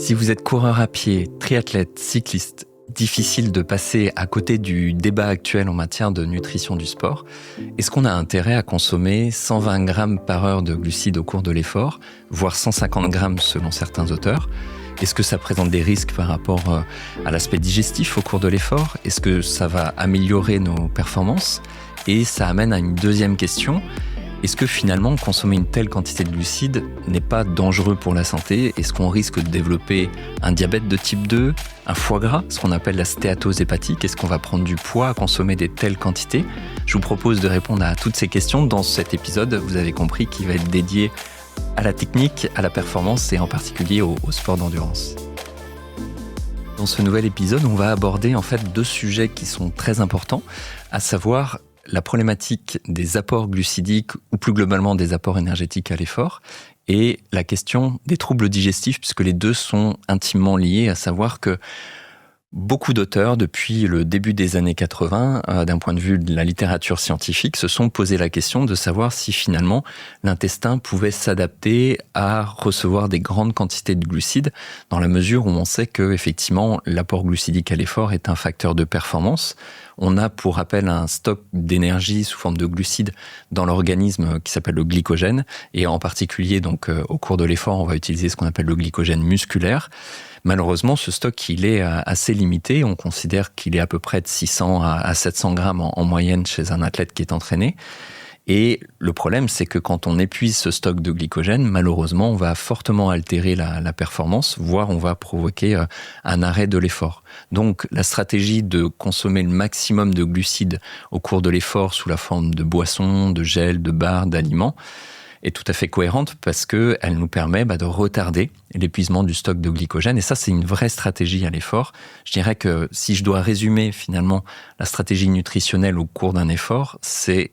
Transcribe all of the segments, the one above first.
Si vous êtes coureur à pied, triathlète, cycliste, difficile de passer à côté du débat actuel en matière de nutrition du sport. Est-ce qu'on a intérêt à consommer 120 grammes par heure de glucides au cours de l'effort, voire 150 grammes selon certains auteurs ? Est-ce que ça présente des risques par rapport à l'aspect digestif au cours de l'effort ? Est-ce que ça va améliorer nos performances ? Et ça amène à une deuxième question. Est-ce que finalement, consommer une telle quantité de glucides n'est pas dangereux pour la santé ? Est-ce qu'on risque de développer un diabète de type 2, un foie gras, ce qu'on appelle la stéatose hépatique ? Est-ce qu'on va prendre du poids à consommer des telles quantités ? Je vous propose de répondre à toutes ces questions dans cet épisode, vous avez compris, qui va être dédié à la technique, à la performance et en particulier au sport d'endurance. Dans ce nouvel épisode, on va aborder en fait deux sujets qui sont très importants, à savoir la problématique des apports glucidiques ou plus globalement des apports énergétiques à l'effort et la question des troubles digestifs puisque les deux sont intimement liés, à savoir que beaucoup d'auteurs, depuis le début des années 80, d'un point de vue de la littérature scientifique, se sont posé la question de savoir si finalement l'intestin pouvait s'adapter à recevoir des grandes quantités de glucides, dans la mesure où on sait que effectivement l'apport glucidique à l'effort est un facteur de performance. On a pour rappel un stock d'énergie sous forme de glucides dans l'organisme qui s'appelle le glycogène, et en particulier donc au cours de l'effort, on va utiliser ce qu'on appelle le glycogène musculaire. Malheureusement, ce stock, il est assez limité. On considère qu'il est à peu près de 600 à 700 grammes en moyenne chez un athlète qui est entraîné. Et le problème, c'est que quand on épuise ce stock de glycogène, malheureusement, on va fortement altérer la performance, voire on va provoquer un arrêt de l'effort. Donc, la stratégie de consommer le maximum de glucides au cours de l'effort sous la forme de boissons, de gel, de barres, d'aliments, est tout à fait cohérente parce qu'elle nous permet de retarder l'épuisement du stock de glycogène. Et ça, c'est une vraie stratégie à l'effort. Je dirais que si je dois résumer finalement la stratégie nutritionnelle au cours d'un effort, c'est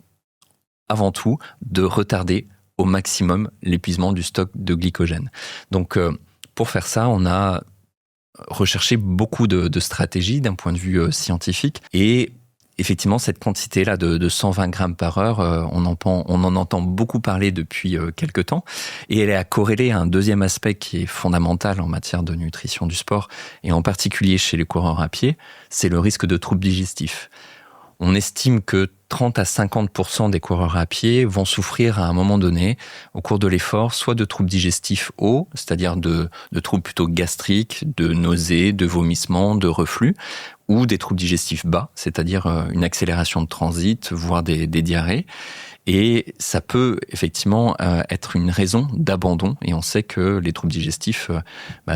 avant tout de retarder au maximum l'épuisement du stock de glycogène. Donc, pour faire ça, on a recherché beaucoup de stratégies d'un point de vue scientifique et effectivement, cette quantité-là de 120 grammes par heure, on en entend beaucoup parler depuis quelques temps. Et elle est à corréler à un deuxième aspect qui est fondamental en matière de nutrition du sport, et en particulier chez les coureurs à pied, c'est le risque de troubles digestifs. On estime que 30 à 50% des coureurs à pied vont souffrir à un moment donné, au cours de l'effort, soit de troubles digestifs hauts, c'est-à-dire de troubles plutôt gastriques, de nausées, de vomissements, de reflux, ou des troubles digestifs bas, c'est-à-dire une accélération de transit, voire des diarrhées. Et ça peut effectivement être une raison d'abandon. Et on sait que les troubles digestifs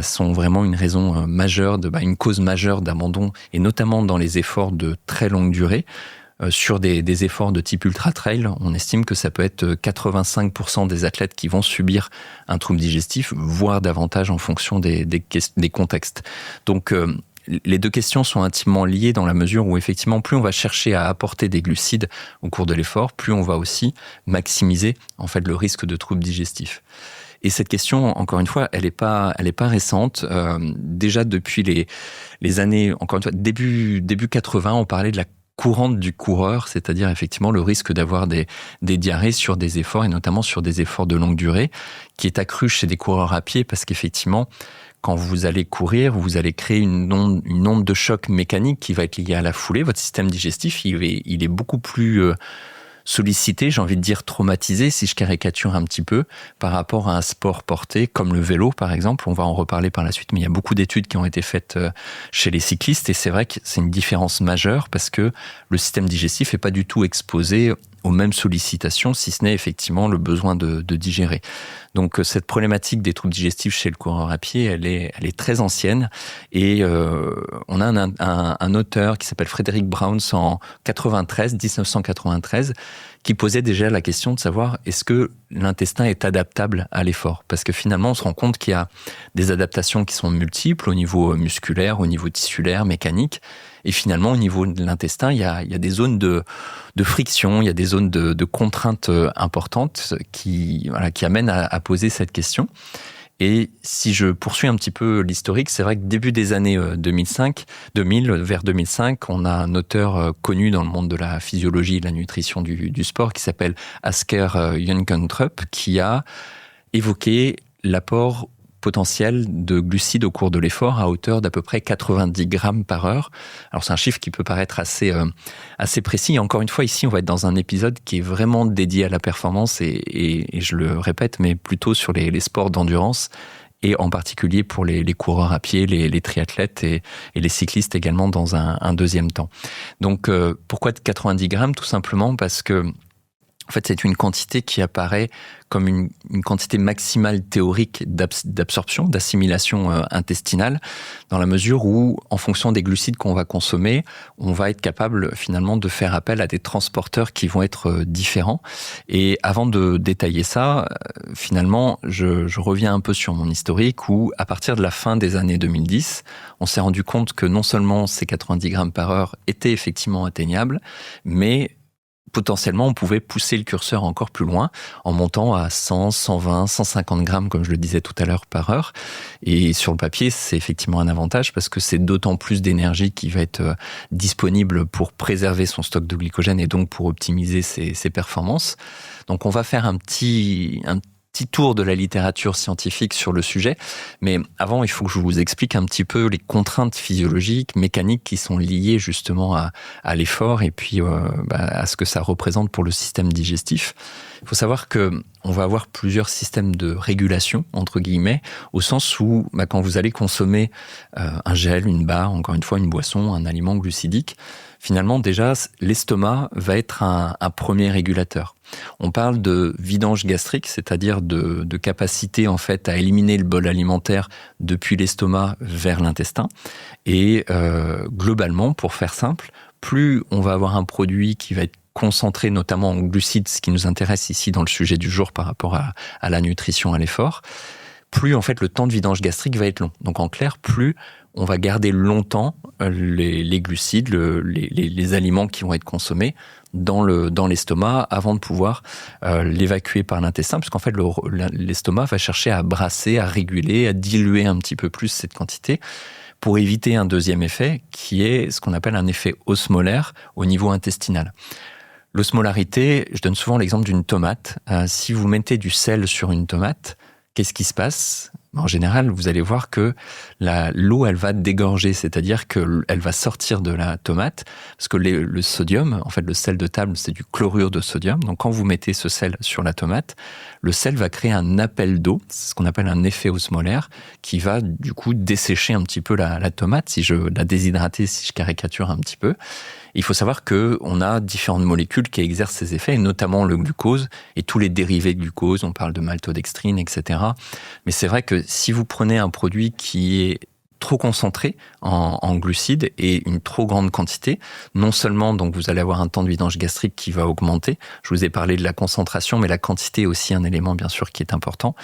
sont vraiment une raison majeure, une cause majeure d'abandon, et notamment dans les efforts de très longue durée. Sur des efforts de type ultra-trail, on estime que ça peut être 85% des athlètes qui vont subir un trouble digestif, voire davantage en fonction des contextes. Donc, les deux questions sont intimement liées dans la mesure où effectivement, plus on va chercher à apporter des glucides au cours de l'effort, plus on va aussi maximiser en fait le risque de troubles digestifs. Et cette question, encore une fois, elle est pas récente. Déjà depuis les années, encore une fois, début 80, on parlait de la courante du coureur, c'est-à-dire effectivement le risque d'avoir des diarrhées sur des efforts et notamment sur des efforts de longue durée, qui est accru chez des coureurs à pied parce qu'effectivement, quand vous allez courir, vous allez créer une onde de choc mécanique qui va être liée à la foulée. Votre système digestif, il est beaucoup plus sollicité, j'ai envie de dire traumatisé, si je caricature un petit peu, par rapport à un sport porté, comme le vélo par exemple. On va en reparler par la suite, mais il y a beaucoup d'études qui ont été faites chez les cyclistes, et c'est vrai que c'est une différence majeure parce que le système digestif n'est pas du tout exposé aux mêmes sollicitations, si ce n'est effectivement le besoin de digérer. Donc cette problématique des troubles digestifs chez le coureur à pied, elle est très ancienne, et on a un auteur qui s'appelle Frédéric Browns en 1993, qui posait déjà la question de savoir est-ce que l'intestin est adaptable à l'effort ? Parce que finalement, on se rend compte qu'il y a des adaptations qui sont multiples au niveau musculaire, au niveau tissulaire, mécanique. Et finalement, au niveau de l'intestin, il y a des zones de friction, il y a des zones de contraintes importantes qui amènent à poser cette question. Et si je poursuis un petit peu l'historique, c'est vrai que début des années 2000, vers 2005, on a un auteur connu dans le monde de la physiologie et de la nutrition du sport qui s'appelle Asker Jønkentrup, qui a évoqué l'apport potentiel de glucides au cours de l'effort à hauteur d'à peu près 90 grammes par heure. Alors c'est un chiffre qui peut paraître assez précis. Et encore une fois, ici, on va être dans un épisode qui est vraiment dédié à la performance et je le répète, mais plutôt sur les sports d'endurance et en particulier pour les coureurs à pied, les triathlètes et les cyclistes également dans un deuxième temps. Donc pourquoi de 90 grammes? Tout simplement parce que en fait, c'est une quantité qui apparaît comme une quantité maximale théorique d'absorption, d'assimilation intestinale, dans la mesure où, en fonction des glucides qu'on va consommer, on va être capable finalement de faire appel à des transporteurs qui vont être différents. Et avant de détailler ça, finalement, je reviens un peu sur mon historique où, à partir de la fin des années 2010, on s'est rendu compte que non seulement ces 90 grammes par heure étaient effectivement atteignables, mais potentiellement, on pouvait pousser le curseur encore plus loin en montant à 100, 120, 150 grammes, comme je le disais tout à l'heure, par heure. Et sur le papier, c'est effectivement un avantage parce que c'est d'autant plus d'énergie qui va être disponible pour préserver son stock de glycogène et donc pour optimiser ses performances. Donc, on va faire un petit tour de la littérature scientifique sur le sujet. Mais avant, il faut que je vous explique un petit peu les contraintes physiologiques, mécaniques qui sont liées justement à l'effort et puis à ce que ça représente pour le système digestif. Il faut savoir que on va avoir plusieurs systèmes de régulation, entre guillemets, au sens où quand vous allez consommer un gel, une barre, encore une fois une boisson, un aliment glucidique, finalement déjà l'estomac va être un premier régulateur. On parle de vidange gastrique, c'est-à-dire de capacité en fait à éliminer le bol alimentaire depuis l'estomac vers l'intestin. Et globalement, pour faire simple, plus on va avoir un produit qui va être concentré notamment en glucides, ce qui nous intéresse ici dans le sujet du jour par rapport à la nutrition, à l'effort, plus en fait le temps de vidange gastrique va être long. Donc en clair, plus on va garder longtemps les glucides, les aliments qui vont être consommés dans l'estomac avant de pouvoir l'évacuer par l'intestin, parce qu'en fait l'estomac va chercher à brasser, à réguler, à diluer un petit peu plus cette quantité pour éviter un deuxième effet qui est ce qu'on appelle un effet osmolaire au niveau intestinal. L'osmolarité, je donne souvent l'exemple d'une tomate. Si vous mettez du sel sur une tomate, qu'est-ce qui se passe ? En général, vous allez voir que l'eau, elle va dégorger, c'est-à-dire qu'elle va sortir de la tomate, parce que le sodium, en fait, le sel de table, c'est du chlorure de sodium. Donc, quand vous mettez ce sel sur la tomate, le sel va créer un appel d'eau, c'est ce qu'on appelle un effet osmolaire, qui va du coup dessécher un petit peu la tomate, si je la déshydrater, si je caricature un petit peu. Il faut savoir qu'on a différentes molécules qui exercent ces effets, et notamment le glucose et tous les dérivés de glucose. On parle de maltodextrine, etc. Mais c'est vrai que si vous prenez un produit qui est trop concentré en glucides et une trop grande quantité, non seulement donc vous allez avoir un temps de vidange gastrique qui va augmenter, je vous ai parlé de la concentration, mais la quantité est aussi un élément bien sûr qui est important,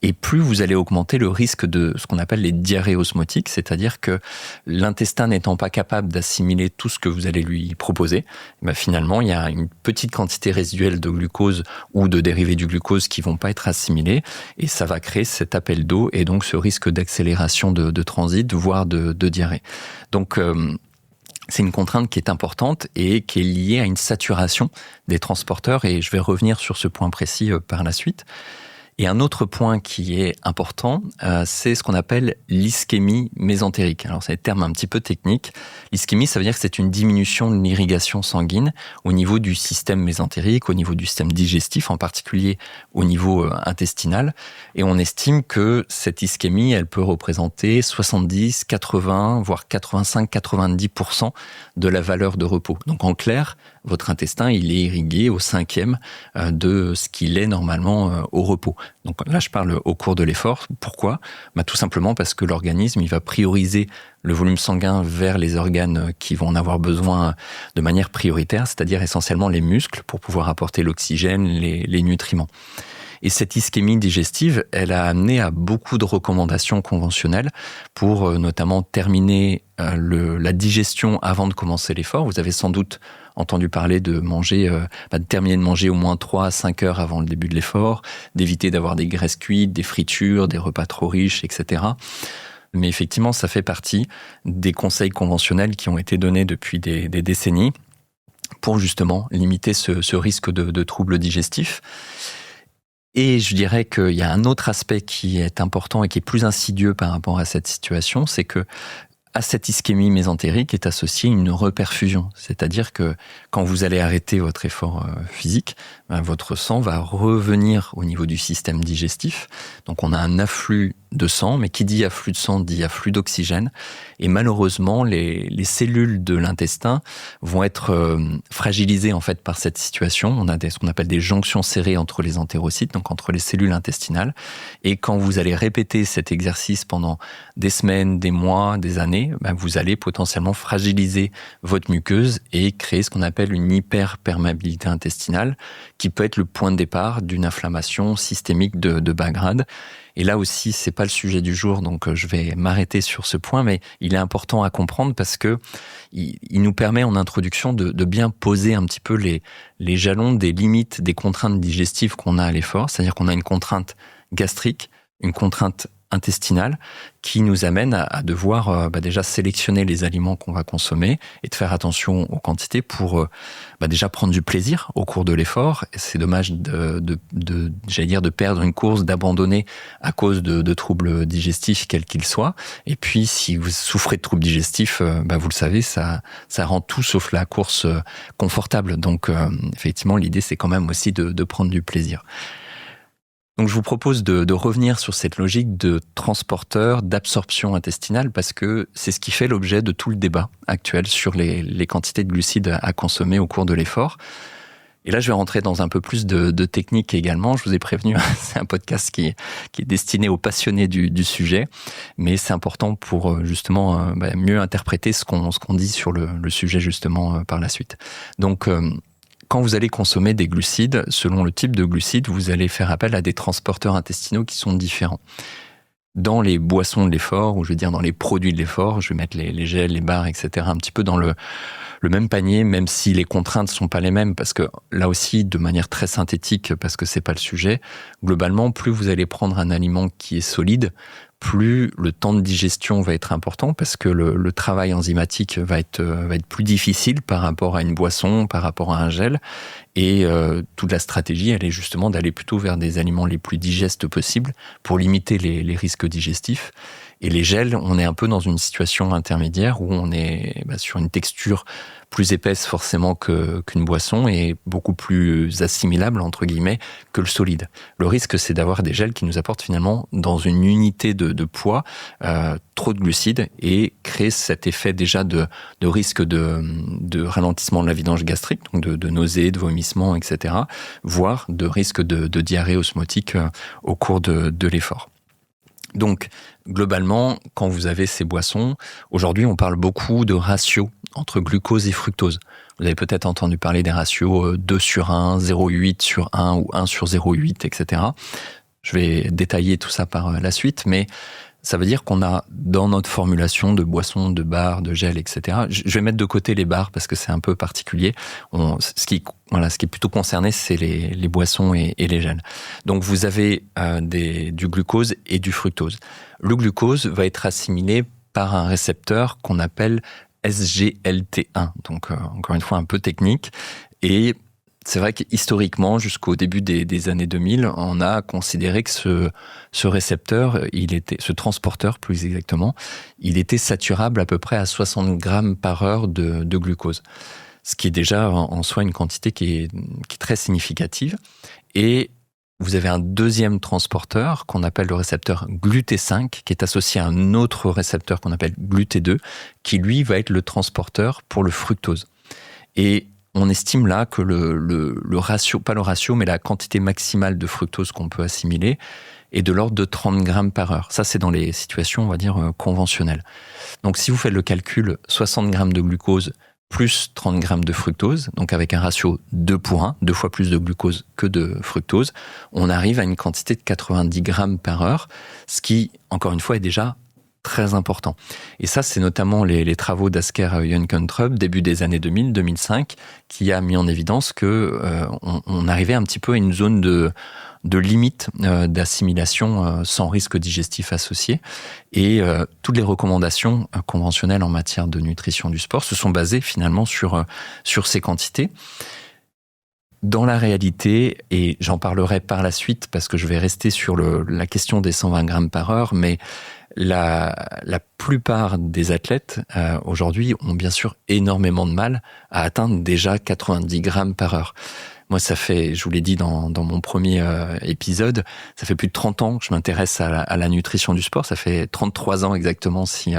et plus vous allez augmenter le risque de ce qu'on appelle les diarrhées osmotiques, c'est-à-dire que l'intestin n'étant pas capable d'assimiler tout ce que vous allez lui proposer, finalement il y a une petite quantité résiduelle de glucose ou de dérivés du glucose qui vont pas être assimilés, et ça va créer cet appel d'eau et donc ce risque d'accélération de transit, voire de diarrhée. Donc, c'est une contrainte qui est importante et qui est liée à une saturation des transporteurs, et je vais revenir sur ce point précis par la suite. Et un autre point qui est important, c'est ce qu'on appelle l'ischémie mésentérique. Alors, c'est un terme un petit peu technique. L'ischémie, ça veut dire que c'est une diminution de l'irrigation sanguine au niveau du système mésentérique, au niveau du système digestif, en particulier au niveau intestinal. Et on estime que cette ischémie, elle peut représenter 70, 80, voire 85, 90% de la valeur de repos. Donc, en clair, votre intestin, il est irrigué au 5e de ce qu'il est normalement au repos. Donc là, je parle au cours de l'effort. Pourquoi ? Tout simplement parce que l'organisme, il va prioriser le volume sanguin vers les organes qui vont en avoir besoin de manière prioritaire, c'est-à-dire essentiellement les muscles pour pouvoir apporter l'oxygène, les nutriments. Et cette ischémie digestive, elle a amené à beaucoup de recommandations conventionnelles pour notamment terminer la digestion avant de commencer l'effort. Vous avez sans doute entendu parler de terminer de manger au moins 3 à 5 heures avant le début de l'effort, d'éviter d'avoir des graisses cuites, des fritures, des repas trop riches, etc. Mais effectivement, ça fait partie des conseils conventionnels qui ont été donnés depuis des décennies pour justement limiter ce risque de troubles digestifs. Et je dirais qu'il y a un autre aspect qui est important et qui est plus insidieux par rapport à cette situation, c'est que à cette ischémie mésentérique est associée une reperfusion. C'est-à-dire que quand vous allez arrêter votre effort physique, votre sang va revenir au niveau du système digestif. Donc on a un afflux de sang, mais qui dit afflux de sang dit afflux d'oxygène. Et malheureusement, les cellules de l'intestin vont être fragilisées en fait par cette situation. On a ce qu'on appelle des jonctions serrées entre les entérocytes, donc entre les cellules intestinales. Et quand vous allez répéter cet exercice pendant des semaines, des mois, des années, vous allez potentiellement fragiliser votre muqueuse et créer ce qu'on appelle une hyperperméabilité intestinale, qui peut être le point de départ d'une inflammation systémique de bas grade. Et là aussi, c'est pas le sujet du jour, donc je vais m'arrêter sur ce point, mais il est important à comprendre parce que il nous permet en introduction de bien poser un petit peu les jalons des limites, des contraintes digestives qu'on a à l'effort. C'est-à-dire qu'on a une contrainte gastrique, une contrainte intestinale qui nous amène à devoir déjà sélectionner les aliments qu'on va consommer et de faire attention aux quantités pour déjà prendre du plaisir au cours de l'effort. Et c'est dommage de perdre une course, d'abandonner à cause de troubles digestifs quels qu'ils soient. Et puis si vous souffrez de troubles digestifs, vous le savez, ça rend tout sauf la course confortable. Donc effectivement, l'idée c'est quand même aussi de prendre du plaisir. Donc je vous propose de revenir sur cette logique de transporteur, d'absorption intestinale, parce que c'est ce qui fait l'objet de tout le débat actuel sur les quantités de glucides à consommer au cours de l'effort. Et là, je vais rentrer dans un peu plus de technique également. Je vous ai prévenu, c'est un podcast qui est destiné aux passionnés du sujet, mais c'est important pour justement mieux interpréter ce qu'on dit sur le sujet justement par la suite. Donc quand vous allez consommer des glucides, selon le type de glucides, vous allez faire appel à des transporteurs intestinaux qui sont différents. Dans les boissons de l'effort, ou je veux dire dans les produits de l'effort, je vais mettre les gels, les barres, etc. un petit peu dans le même panier, même si les contraintes sont pas les mêmes, parce que là aussi, de manière très synthétique, parce que c'est pas le sujet, globalement, plus vous allez prendre un aliment qui est solide, plus le temps de digestion va être important parce que le travail enzymatique va être plus difficile par rapport à une boisson, par rapport à un gel. Et toute la stratégie, elle est justement d'aller plutôt vers des aliments les plus digestes possibles pour limiter les risques digestifs. Et les gels, on est un peu dans une situation intermédiaire où on est sur une texture plus épaisse forcément qu'une boisson et beaucoup plus assimilable, entre guillemets, que le solide. Le risque, c'est d'avoir des gels qui nous apportent finalement dans une unité de poids trop de glucides et créer cet effet déjà de risque de ralentissement de la vidange gastrique, donc de nausées, de vomissements, etc., voire de risque de diarrhée osmotique au cours de l'effort. Donc, globalement, quand vous avez ces boissons, aujourd'hui, on parle beaucoup de ratios entre glucose et fructose. Vous avez peut-être entendu parler des ratios 2/1, 0,8/1 ou 1/0,8, etc. Je vais détailler tout ça par la suite, mais ça veut dire qu'on a dans notre formulation de boissons, de barres, de gel, etc. Je vais mettre de côté les barres parce que c'est un peu particulier. Ce qui est plutôt concerné, c'est les boissons et les gels. Donc vous avez du glucose et du fructose. Le glucose va être assimilé par un récepteur qu'on appelle SGLT1. Donc encore une fois un peu technique. Et c'est vrai qu'historiquement, jusqu'au début des années 2000, on a considéré que ce récepteur, ce transporteur plus exactement, il était saturable à peu près à 60 grammes par heure de glucose. Ce qui est déjà en soi une quantité qui est très significative. Et vous avez un deuxième transporteur qu'on appelle le récepteur GLUT5, qui est associé à un autre récepteur qu'on appelle GLUT2, qui lui va être le transporteur pour le fructose. Et on estime là que le ratio, pas le ratio, mais la quantité maximale de fructose qu'on peut assimiler est de l'ordre de 30 grammes par heure. Ça, c'est dans les situations, on va dire, conventionnelles. Donc, si vous faites le calcul, 60 grammes de glucose plus 30 grammes de fructose, donc avec un ratio 2/1, 2 fois plus de glucose que de fructose, on arrive à une quantité de 90 grammes par heure, ce qui, encore une fois, est déjà très important. Et ça, c'est notamment les travaux d'Asker Jønkentrub, début des années 2000, 2005, qui a mis en évidence que on arrivait un petit peu à une zone de limite d'assimilation sans risque digestif associé. Et toutes les recommandations conventionnelles en matière de nutrition du sport se sont basées finalement sur ces quantités. Dans la réalité, et j'en parlerai par la suite parce que je vais rester sur la question des 120 grammes par heure, mais la plupart des athlètes aujourd'hui ont bien sûr énormément de mal à atteindre déjà 90 grammes par heure. Moi, ça fait, je vous l'ai dit dans mon premier épisode, ça fait plus de 30 ans que je m'intéresse à la nutrition du sport. Ça fait 33 ans exactement si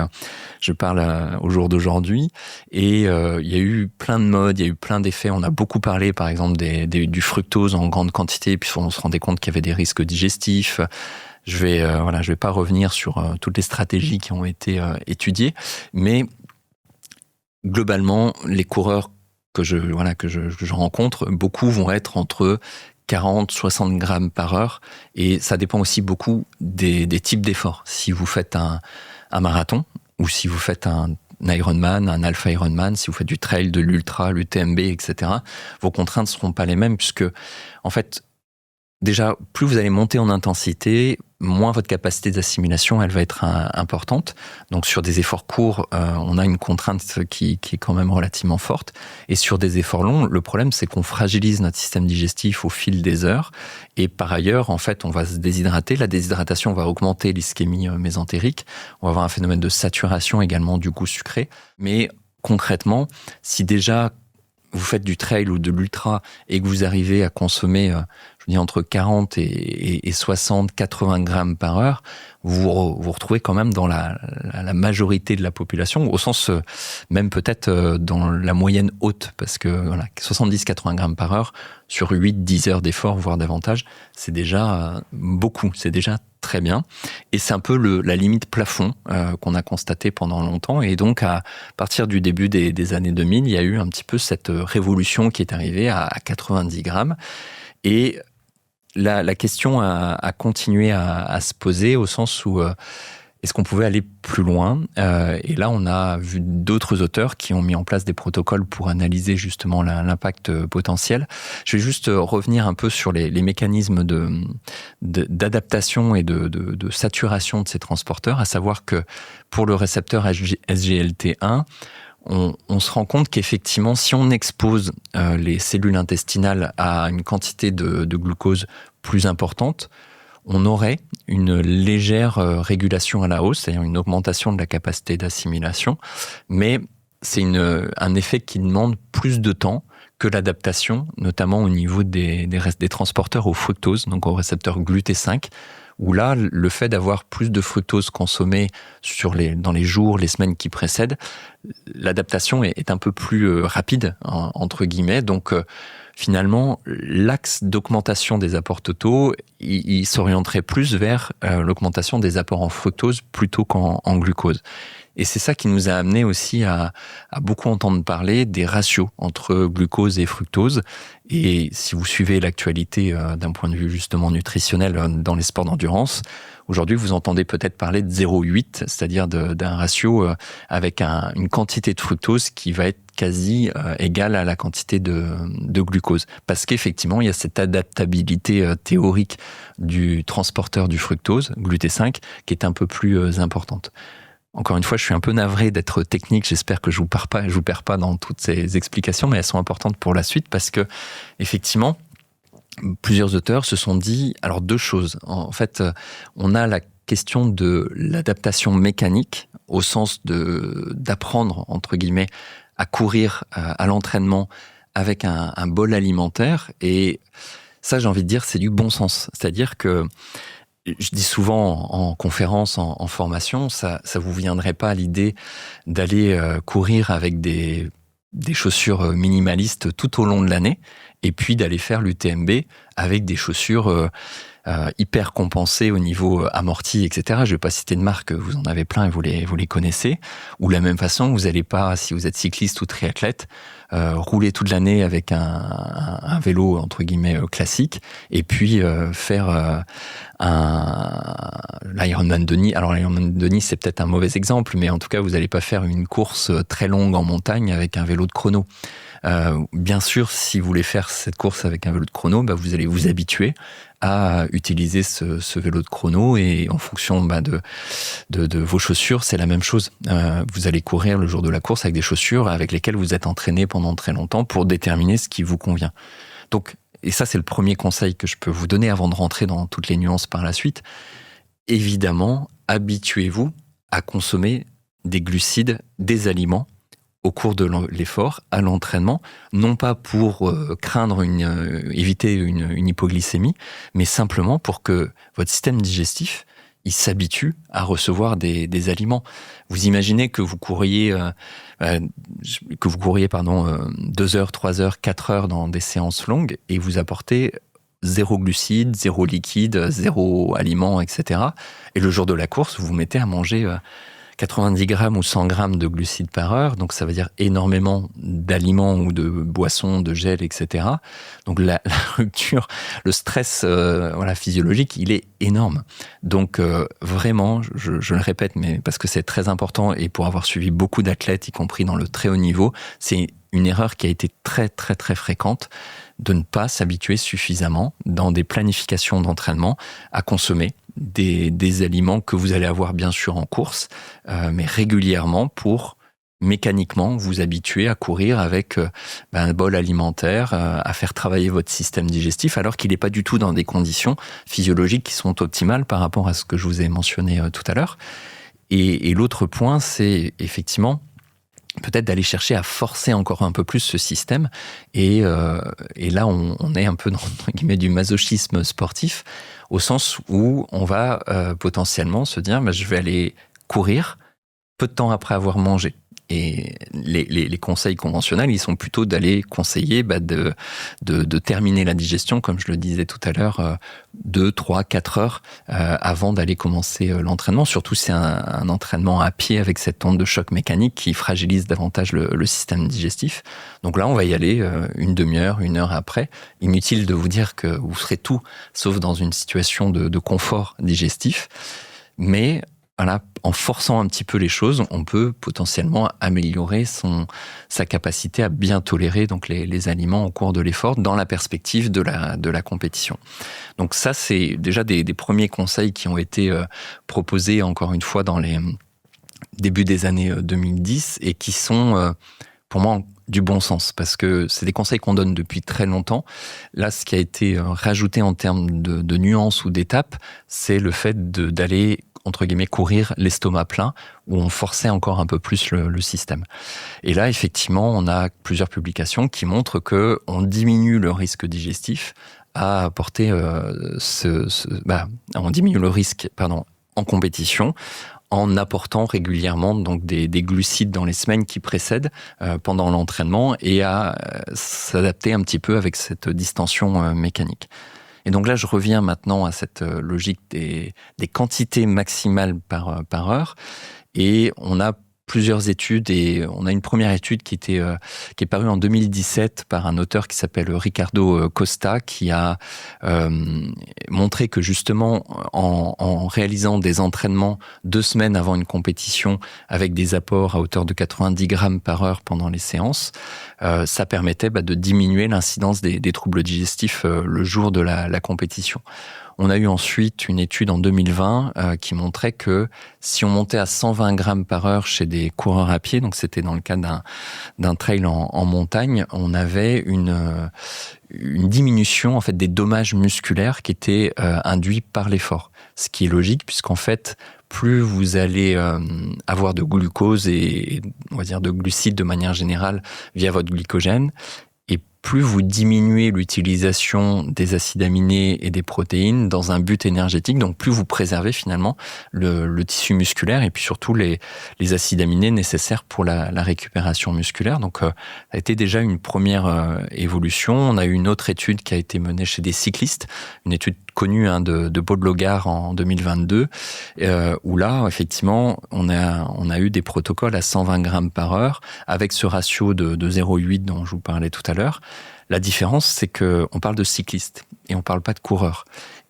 je parle au jour d'aujourd'hui. Et il y a eu plein de modes, il y a eu plein d'effets. On a beaucoup parlé, par exemple, du fructose en grande quantité, puis on se rendait compte qu'il y avait des risques digestifs. Je vais pas revenir sur toutes les stratégies qui ont été étudiées, mais globalement, les coureurs que je rencontre, beaucoup vont être entre 40, 60 grammes par heure, et ça dépend aussi beaucoup des types d'efforts. Si vous faites un marathon, ou si vous faites un Ironman, un Alpha Ironman, si vous faites du trail, de l'ultra, l'UTMB, etc., vos contraintes seront pas les mêmes, puisque, en fait, déjà, plus vous allez monter en intensité, moins votre capacité d'assimilation, elle va être importante. Donc, sur des efforts courts, on a une contrainte qui est quand même relativement forte. Et sur des efforts longs, le problème, c'est qu'on fragilise notre système digestif au fil des heures. Et par ailleurs, en fait, on va se déshydrater. La déshydratation va augmenter l'ischémie mésentérique. On va avoir un phénomène de saturation également du goût sucré. Mais concrètement, si déjà vous faites du trail ou de l'ultra et que vous arrivez à consommer, je dis entre 40 et 60, 80 grammes par heure, vous retrouvez quand même dans la majorité de la population, au sens même peut-être dans la moyenne haute, parce que 70-80 grammes par heure sur 8-10 heures d'effort, voire davantage, c'est déjà beaucoup, c'est déjà très bien. Et c'est un peu la limite plafond qu'on a constaté pendant longtemps. Et donc, à partir du début des années 2000, il y a eu un petit peu cette révolution qui est arrivée à 90 grammes. Et la question a continué à se poser au sens où est-ce qu'on pouvait aller plus loin ? Et là, on a vu d'autres auteurs qui ont mis en place des protocoles pour analyser justement l'impact potentiel. Je vais juste revenir un peu sur les mécanismes d'adaptation et de saturation de ces transporteurs, à savoir que pour le récepteur SGLT1, on se rend compte qu'effectivement, si on expose les cellules intestinales à une quantité de glucose plus importante, on aurait une légère régulation à la hausse, c'est-à-dire une augmentation de la capacité d'assimilation, mais c'est un effet qui demande plus de temps que l'adaptation, notamment au niveau des transporteurs au fructose, donc au récepteur GLUT5, où là, le fait d'avoir plus de fructose consommée dans les jours, les semaines qui précèdent, l'adaptation est un peu plus rapide, entre guillemets. Donc, finalement, l'axe d'augmentation des apports totaux, il s'orienterait plus vers l'augmentation des apports en fructose plutôt qu'en glucose. Et c'est ça qui nous a amené aussi à beaucoup entendre parler des ratios entre glucose et fructose. Et si vous suivez l'actualité d'un point de vue justement nutritionnel dans les sports d'endurance, aujourd'hui vous entendez peut-être parler de 0,8, c'est-à-dire d'un ratio avec une quantité de fructose qui va être quasi égale à la quantité de glucose. Parce qu'effectivement, il y a cette adaptabilité théorique du transporteur du fructose, GLUT5, qui est un peu plus importante. Encore une fois, je suis un peu navré d'être technique. J'espère que je vous perds pas dans toutes ces explications, mais elles sont importantes pour la suite parce que, effectivement, plusieurs auteurs se sont dit, alors deux choses. En fait, on a la question de l'adaptation mécanique au sens d'apprendre, entre guillemets, à courir à l'entraînement avec un bol alimentaire. Et ça, j'ai envie de dire, c'est du bon sens. C'est-à-dire que je dis souvent en conférence, en formation, ça vous viendrait pas à l'idée d'aller courir avec des chaussures minimalistes tout au long de l'année et puis d'aller faire l'UTMB avec des chaussures hyper compensées au niveau amorti, etc. Je vais pas citer de marque, vous en avez plein et vous les connaissez. Ou de la même façon, vous n'allez pas, si vous êtes cycliste ou triathlète, rouler toute l'année avec un vélo entre guillemets classique et puis faire l'Ironman de Nice. Alors l'Ironman de Nice, c'est peut-être un mauvais exemple, mais en tout cas, vous n'allez pas faire une course très longue en montagne avec un vélo de chrono. Bien sûr, si vous voulez faire cette course avec un vélo de chrono, vous allez vous habituer à utiliser ce vélo de chrono et en fonction de vos chaussures, c'est la même chose. Vous allez courir le jour de la course avec des chaussures avec lesquelles vous êtes entraîné pendant très longtemps pour déterminer ce qui vous convient. Donc, et ça, c'est le premier conseil que je peux vous donner avant de rentrer dans toutes les nuances par la suite. Évidemment, habituez-vous à consommer des glucides, des aliments au cours de l'effort, à l'entraînement, non pas pour éviter une hypoglycémie, mais simplement pour que votre système digestif il s'habitue à recevoir des aliments. Vous imaginez que vous couriez 2 heures, 3 heures, 4 heures dans des séances longues et vous apportez 0 glucides, 0 liquide, 0 aliment, etc. Et le jour de la course, vous vous mettez à manger 90 grammes ou 100 grammes de glucides par heure, donc ça veut dire énormément d'aliments ou de boissons, de gel, etc. Donc la rupture, le stress physiologique, il est énorme. Donc vraiment, je le répète, mais parce que c'est très important et pour avoir suivi beaucoup d'athlètes, y compris dans le très haut niveau, c'est une erreur qui a été très très très fréquente de ne pas s'habituer suffisamment dans des planifications d'entraînement à consommer des aliments que vous allez avoir bien sûr en course, mais régulièrement pour mécaniquement vous habituer à courir avec un bol alimentaire, à faire travailler votre système digestif alors qu'il n'est pas du tout dans des conditions physiologiques qui sont optimales par rapport à ce que je vous ai mentionné tout à l'heure. Et l'autre point, c'est effectivement peut-être d'aller chercher à forcer encore un peu plus ce système. Et là, on est un peu dans entre guillemets, du masochisme sportif, au sens où on va potentiellement se dire je vais aller courir peu de temps après avoir mangé. Et les conseils conventionnels, ils sont plutôt d'aller conseiller de terminer la digestion, comme je le disais tout à l'heure, 2, 3, 4 heures avant d'aller commencer l'entraînement. Surtout si c'est un entraînement à pied avec cette onde de choc mécanique qui fragilise davantage le système digestif. Donc là, on va y aller une demi-heure, 1 heure après. Inutile de vous dire que vous ferez tout, sauf dans une situation de confort digestif. Mais voilà, en forçant un petit peu les choses, on peut potentiellement améliorer sa capacité à bien tolérer donc les aliments au cours de l'effort dans la perspective de la compétition. Donc ça, c'est déjà des premiers conseils qui ont été proposés encore une fois dans les débuts des années 2010 et qui sont pour moi du bon sens parce que c'est des conseils qu'on donne depuis très longtemps. Là, ce qui a été rajouté en termes de nuances ou d'étapes, c'est le fait d'aller entre guillemets, courir l'estomac plein, où on forçait encore un peu plus le système. Et là, effectivement, on a plusieurs publications qui montrent que on diminue le risque digestif à apporter on diminue le risque, en compétition, en apportant régulièrement donc des glucides dans les semaines qui précèdent pendant l'entraînement et à s'adapter un petit peu avec cette distension mécanique. Et donc là, je reviens maintenant à cette logique des quantités maximales par heure. Et on a plusieurs études et on a une première étude qui est parue en 2017 par un auteur qui s'appelle Ricardo Costa qui a montré que justement en réalisant des entraînements 2 semaines avant une compétition avec des apports à hauteur de 90 grammes par heure pendant les séances, ça permettait de diminuer l'incidence des troubles digestifs le jour de la compétition. On a eu ensuite une étude en 2020 qui montrait que si on montait à 120 grammes par heure chez des coureurs à pied, donc c'était dans le cadre d'un trail en montagne, on avait une diminution en fait des dommages musculaires qui étaient induits par l'effort. Ce qui est logique puisqu'en fait, plus vous allez avoir de glucose et on va dire de glucides de manière générale via votre glycogène, plus vous diminuez l'utilisation des acides aminés et des protéines dans un but énergétique, donc plus vous préservez finalement le tissu musculaire et puis surtout les acides aminés nécessaires pour la récupération musculaire. Donc ça a été déjà une première évolution. On a eu une autre étude qui a été menée chez des cyclistes, une étude connue de Baudelaire en 2022, où là, effectivement, on a eu des protocoles à 120 grammes par heure, avec ce ratio de 0,8 dont je vous parlais tout à l'heure. La différence, c'est que on parle de cyclistes et on parle pas de coureurs.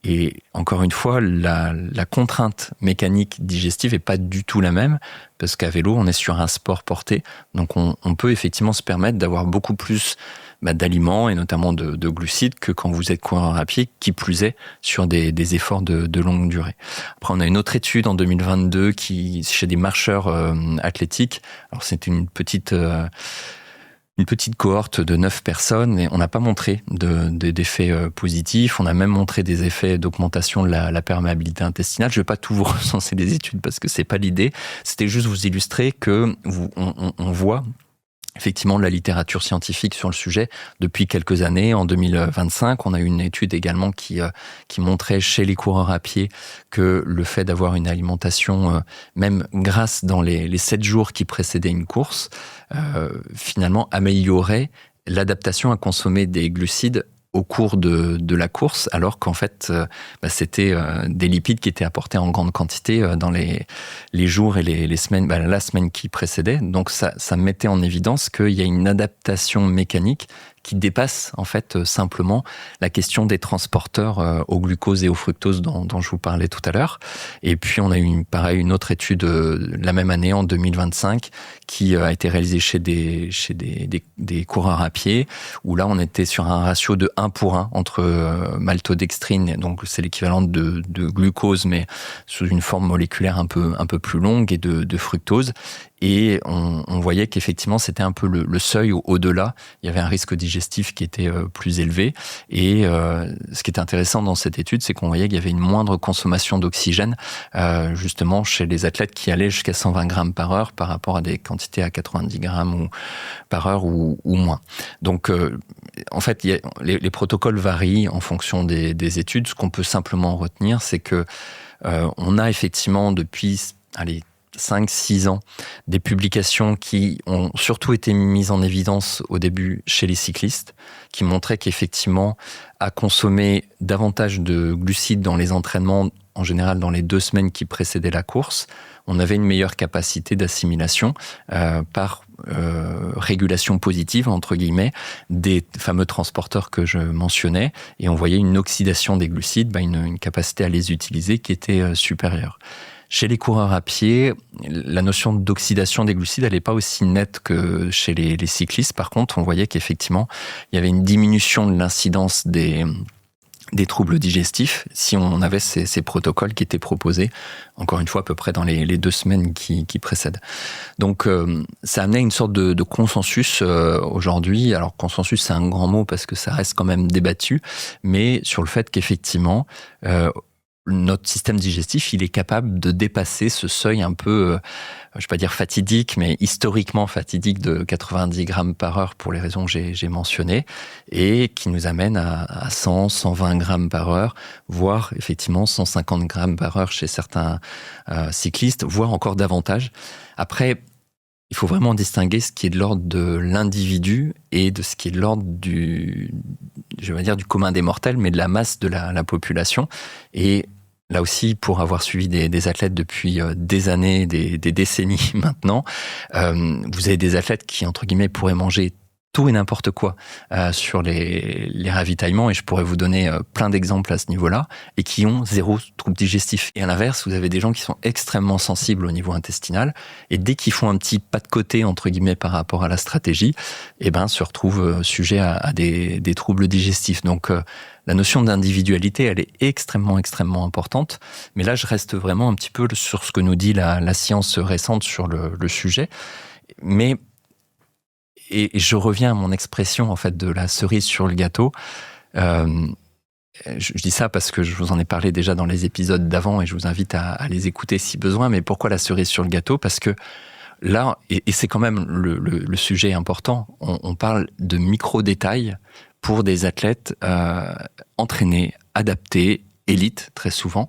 Et encore une fois, la contrainte mécanique digestive est pas du tout la même, parce qu'à vélo, on est sur un sport porté. Donc on peut effectivement se permettre d'avoir beaucoup plus d'aliments et notamment de glucides que quand vous êtes coureur à pied, qui plus est sur des efforts de longue durée. Après, on a une autre étude en 2022 chez des marcheurs athlétiques. Alors c'est une petite une petite cohorte de 9 personnes et on n'a pas montré d'effets positifs. On a même montré des effets d'augmentation de la perméabilité intestinale. Je ne vais pas tout vous recenser des études parce que c'est pas l'idée. C'était juste vous illustrer que on voit effectivement de la littérature scientifique sur le sujet depuis quelques années. En 2025, on a eu une étude également qui montrait chez les coureurs à pied que le fait d'avoir une alimentation, même grasse dans les 7 jours qui précédaient une course, finalement améliorait l'adaptation à consommer des glucides au cours de la course, alors qu'en fait, c'était des lipides qui étaient apportés en grande quantité dans les jours et les semaines, la semaine qui précédait. Donc ça mettait en évidence qu'il y a une adaptation mécanique qui dépasse en fait simplement la question des transporteurs au glucose et au fructose dont je vous parlais tout à l'heure. Et puis on a eu une autre étude la même année en 2025 qui a été réalisée chez des coureurs à pied, où là on était sur un ratio de 1:1 entre maltodextrine, donc c'est l'équivalent de glucose mais sous une forme moléculaire un peu plus longue, et de fructose. Et on voyait qu'effectivement, c'était un peu le seuil au-delà. Il y avait un risque digestif qui était plus élevé. Et ce qui est intéressant dans cette étude, c'est qu'on voyait qu'il y avait une moindre consommation d'oxygène, justement chez les athlètes qui allaient jusqu'à 120 grammes par heure par rapport à des quantités à 90 grammes par heure ou moins. Donc, en fait, les protocoles varient en fonction des études. Ce qu'on peut simplement retenir, c'est que on a effectivement depuis 5-6 ans, des publications qui ont surtout été mises en évidence au début chez les cyclistes, qui montraient qu'effectivement, à consommer davantage de glucides dans les entraînements, en général dans les 2 semaines qui précédaient la course, on avait une meilleure capacité d'assimilation par régulation positive, entre guillemets, des fameux transporteurs que je mentionnais, et on voyait une oxydation des glucides, une capacité à les utiliser qui était supérieure. Chez les coureurs à pied, la notion d'oxydation des glucides, elle n'est pas aussi nette que chez les cyclistes. Par contre, on voyait qu'effectivement, il y avait une diminution de l'incidence des troubles digestifs si on avait ces protocoles qui étaient proposés, encore une fois, à peu près dans les 2 semaines qui précèdent. Donc, ça amenait une sorte de consensus aujourd'hui. Alors, consensus, c'est un grand mot parce que ça reste quand même débattu, mais sur le fait qu'effectivement, notre système digestif, il est capable de dépasser ce seuil un peu, je ne vais pas dire fatidique, mais historiquement fatidique de 90 grammes par heure pour les raisons que j'ai mentionnées, et qui nous amène à 100, 120 grammes par heure, voire effectivement 150 grammes par heure chez certains cyclistes, voire encore davantage. Après, il faut vraiment distinguer ce qui est de l'ordre de l'individu et de ce qui est de l'ordre du commun des mortels, mais de la masse de la population. Et là aussi, pour avoir suivi des athlètes depuis des années, des décennies maintenant, vous avez des athlètes qui, entre guillemets, pourraient manger tout et n'importe quoi sur les ravitaillements, et je pourrais vous donner plein d'exemples à ce niveau-là, et qui ont 0 trouble digestif. Et à l'inverse, vous avez des gens qui sont extrêmement sensibles au niveau intestinal, et dès qu'ils font un petit pas de côté, entre guillemets, par rapport à la stratégie, se retrouvent sujets à des troubles digestifs. Donc, la notion d'individualité, elle est extrêmement, extrêmement importante. Mais là, je reste vraiment un petit peu sur ce que nous dit la science récente sur le sujet. Mais et je reviens à mon expression en fait de la cerise sur le gâteau. Je dis ça parce que je vous en ai parlé déjà dans les épisodes d'avant et je vous invite à les écouter si besoin. Mais pourquoi la cerise sur le gâteau ? Parce que là, et c'est quand même le sujet important, on parle de micro-détails pour des athlètes entraînés, adaptés, élites très souvent,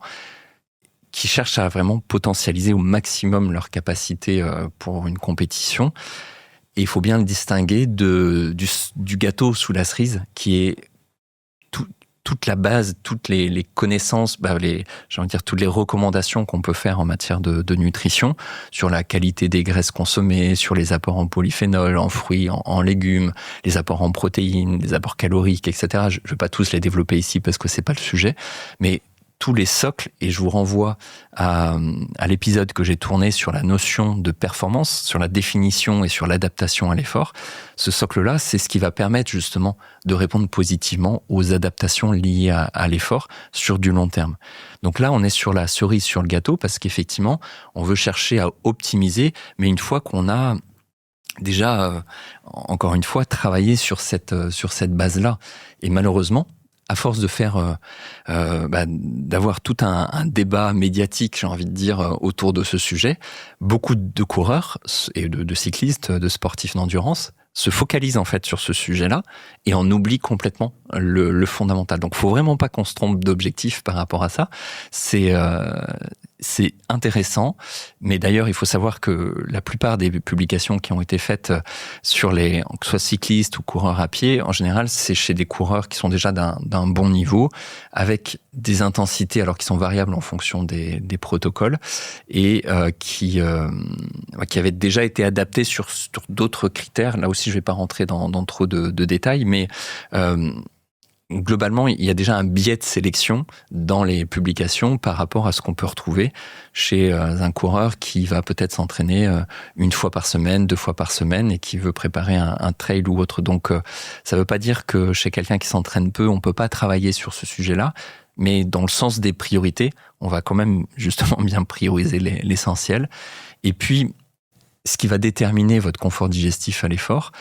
qui cherchent à vraiment potentialiser au maximum leur capacité pour une compétition. Et il faut bien le distinguer du gâteau sous la cerise, qui est toute la base, toutes les connaissances, toutes les recommandations qu'on peut faire en matière de nutrition, sur la qualité des graisses consommées, sur les apports en polyphénol, en fruits, en légumes, les apports en protéines, les apports caloriques, etc. Je ne vais pas tous les développer ici parce que c'est pas le sujet, mais tous les socles, et je vous renvoie à l'épisode que j'ai tourné sur la notion de performance, sur la définition et sur l'adaptation à l'effort. Ce socle-là, c'est ce qui va permettre justement de répondre positivement aux adaptations liées à l'effort sur du long terme. Donc là, on est sur la cerise sur le gâteau parce qu'effectivement, on veut chercher à optimiser, mais une fois qu'on a déjà, encore une fois, travailler sur cette base-là. Et malheureusement, à force de faire, d'avoir tout un débat médiatique, j'ai envie de dire, autour de ce sujet, beaucoup de coureurs et de cyclistes, de sportifs d'endurance se focalisent en fait sur ce sujet-là et en oublient complètement le fondamental. Donc, faut vraiment pas qu'on se trompe d'objectif par rapport à ça. C'est intéressant, mais d'ailleurs, il faut savoir que la plupart des publications qui ont été faites sur que ce soit cyclistes ou coureurs à pied, en général, c'est chez des coureurs qui sont déjà d'un bon niveau, avec des intensités, alors qui sont variables en fonction des protocoles, et qui avaient déjà été adaptés sur d'autres critères. Là aussi, je vais pas rentrer dans trop de détails, mais globalement, il y a déjà un biais de sélection dans les publications par rapport à ce qu'on peut retrouver chez un coureur qui va peut-être s'entraîner une fois par semaine, 2 fois par semaine et qui veut préparer un trail ou autre. Donc, ça veut pas dire que chez quelqu'un qui s'entraîne peu, on peut pas travailler sur ce sujet-là, mais dans le sens des priorités, on va quand même justement bien prioriser l'essentiel. Et puis, ce qui va déterminer votre confort digestif à l'effort,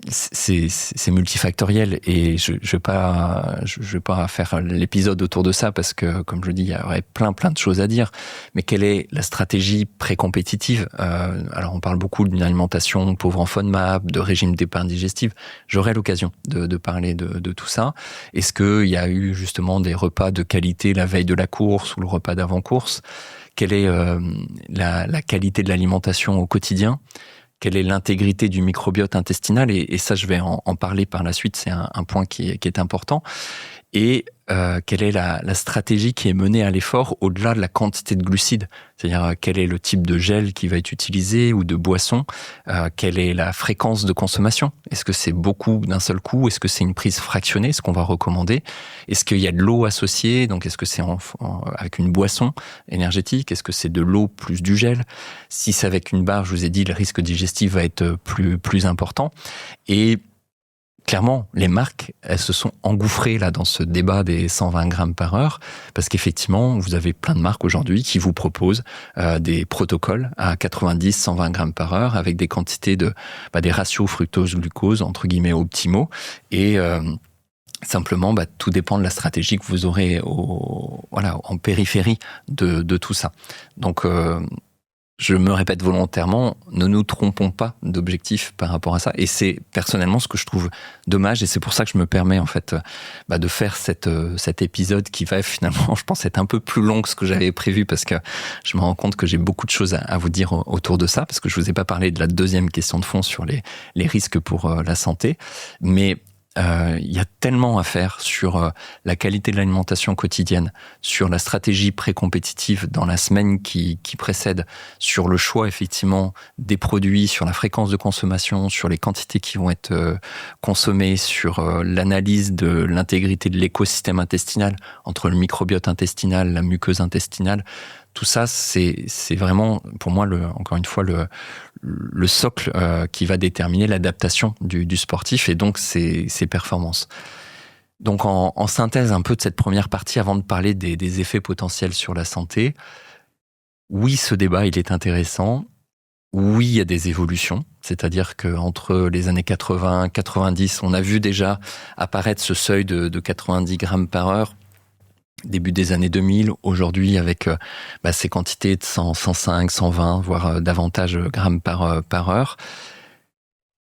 c'est multifactoriel et je vais pas faire l'épisode autour de ça parce que, comme je dis, il y aurait plein de choses à dire. Mais quelle est la stratégie pré-compétitive? Alors, on parle beaucoup d'une alimentation pauvre en FODMAP, de régime d'épargne digestive. J'aurai l'occasion de parler de tout ça. Est-ce qu'il y a eu justement des repas de qualité la veille de la course ou le repas d'avant-course? Quelle est la qualité de l'alimentation au quotidien? Quelle est l'intégrité du microbiote intestinal? Et ça, je vais en parler par la suite, c'est un point qui est important. Et quelle est la stratégie qui est menée à l'effort au-delà de la quantité de glucides? C'est-à-dire, quel est le type de gel qui va être utilisé ou de boisson? Quelle est la fréquence de consommation? Est-ce que c'est beaucoup d'un seul coup? Est-ce que c'est une prise fractionnée, ce qu'on va recommander? Est-ce qu'il y a de l'eau associée? Donc, est-ce que c'est avec une boisson énergétique? Est-ce que c'est de l'eau plus du gel? Si c'est avec une barre, je vous ai dit, le risque digestif va être plus important. Et clairement, les marques, elles se sont engouffrées là dans ce débat des 120 grammes par heure, parce qu'effectivement, vous avez plein de marques aujourd'hui qui vous proposent des protocoles à 90, 120 grammes par heure avec des quantités des ratios fructose-glucose entre guillemets optimaux et simplement, tout dépend de la stratégie que vous aurez en périphérie de tout ça. Donc, je me répète volontairement, ne nous trompons pas d'objectif par rapport à ça. Et c'est personnellement ce que je trouve dommage. Et c'est pour ça que je me permets en fait de faire cet épisode qui va finalement, je pense, être un peu plus long que ce que j'avais prévu parce que je me rends compte que j'ai beaucoup de choses à vous dire autour de ça parce que je vous ai pas parlé de la deuxième question de fond sur les risques pour la santé. Mais il y a tellement à faire sur la qualité de l'alimentation quotidienne, sur la stratégie pré-compétitive dans la semaine qui précède, sur le choix effectivement des produits, sur la fréquence de consommation, sur les quantités qui vont être consommées, sur l'analyse de l'intégrité de l'écosystème intestinal entre le microbiote intestinal, la muqueuse intestinale. Tout ça, c'est vraiment, pour moi, encore une fois, le socle qui va déterminer l'adaptation du sportif et donc ses performances. Donc, en synthèse un peu de cette première partie, avant de parler des effets potentiels sur la santé, oui, ce débat, il est intéressant. Oui, il y a des évolutions. C'est-à-dire qu'entre les années 80, 90, on a vu déjà apparaître ce seuil de 90 grammes par heure. Début des années 2000, aujourd'hui avec ces quantités de 100, 105, 120, voire davantage grammes par heure.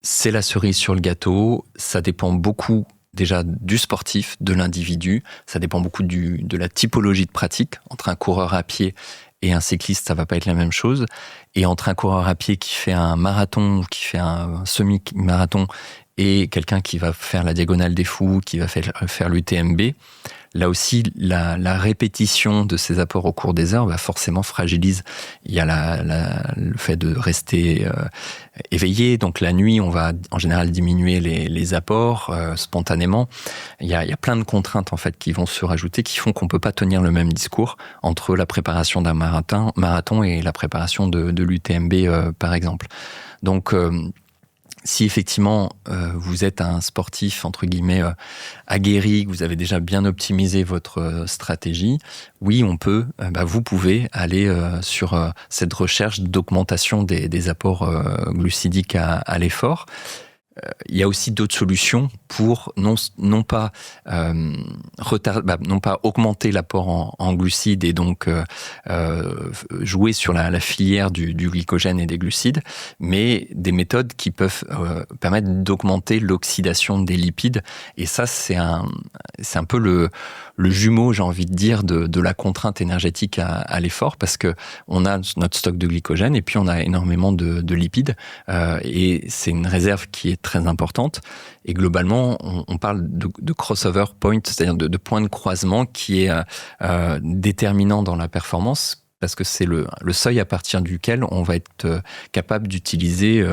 C'est la cerise sur le gâteau, ça dépend beaucoup déjà du sportif, de l'individu, ça dépend beaucoup de la typologie de pratique. Entre un coureur à pied et un cycliste, ça va pas être la même chose. Et entre un coureur à pied qui fait un marathon, qui fait un semi-marathon, et quelqu'un qui va faire la diagonale des fous, qui va faire l'UTMB, là aussi, la répétition de ces apports au cours des heures forcément fragilise. Il y a le fait de rester éveillé. Donc la nuit, on va en général diminuer les apports spontanément. Il y a plein de contraintes en fait qui vont se rajouter, qui font qu'on peut pas tenir le même discours entre la préparation d'un marathon et la préparation de l'UTMB par exemple. Donc Si effectivement vous êtes un sportif entre guillemets aguerri, que vous avez déjà bien optimisé votre stratégie, oui, vous pouvez aller sur cette recherche d'augmentation des apports glucidiques à l'effort. Il y a aussi d'autres solutions pour non pas augmenter l'apport en glucides et donc jouer sur la filière du glycogène et des glucides, mais des méthodes qui peuvent permettre d'augmenter l'oxydation des lipides. Et ça, c'est un peu le jumeau, j'ai envie de dire, de la contrainte énergétique à l'effort, parce que on a notre stock de glycogène et puis on a énormément de lipides, et c'est une réserve qui est très importante. Et globalement, on parle de crossover point, c'est-à-dire de point de croisement qui est déterminant dans la performance, parce que c'est le seuil à partir duquel on va être capable d'utiliser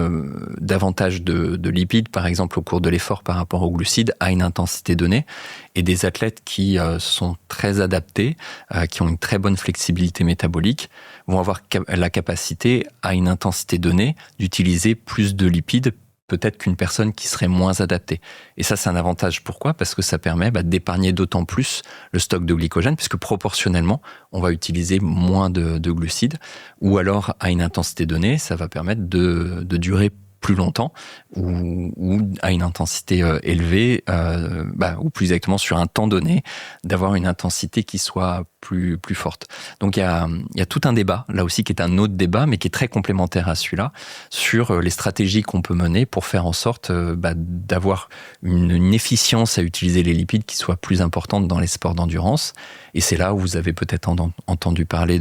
davantage de lipides, par exemple au cours de l'effort par rapport aux glucides, à une intensité donnée. Et des athlètes qui sont très adaptés, qui ont une très bonne flexibilité métabolique, vont avoir la capacité, à une intensité donnée, d'utiliser plus de lipides peut-être qu'une personne qui serait moins adaptée. Et ça, c'est un avantage. Pourquoi ? Parce que ça permet d'épargner d'autant plus le stock de glycogène, puisque proportionnellement, on va utiliser moins de glucides. Ou alors, à une intensité donnée, ça va permettre de durer plus longtemps, ou à une intensité élevée, ou plus exactement sur un temps donné, d'avoir une intensité qui soit plus forte. Donc il y a tout un débat, là aussi, qui est un autre débat, mais qui est très complémentaire à celui-là, sur les stratégies qu'on peut mener pour faire en sorte d'avoir une efficience à utiliser les lipides qui soit plus importante dans les sports d'endurance. Et c'est là où vous avez peut-être entendu parler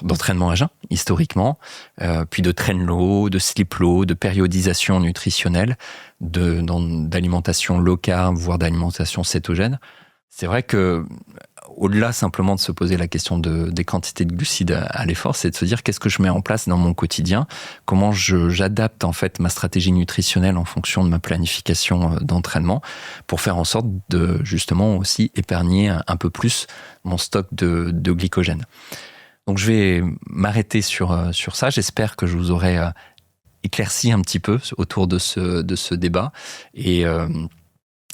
d'entraînement à jeun, historiquement, puis de train low, de sleep low, de périodisation nutritionnelle, d'alimentation low carb, voire d'alimentation cétogène. C'est vrai que, au-delà simplement de se poser la question des quantités de glucides à l'effort, c'est de se dire qu'est-ce que je mets en place dans mon quotidien, comment j'adapte en fait ma stratégie nutritionnelle en fonction de ma planification d'entraînement, pour faire en sorte de justement aussi épargner un peu plus mon stock de glycogène. Donc je vais m'arrêter sur ça. J'espère que je vous aurai éclairci un petit peu autour de ce débat. Et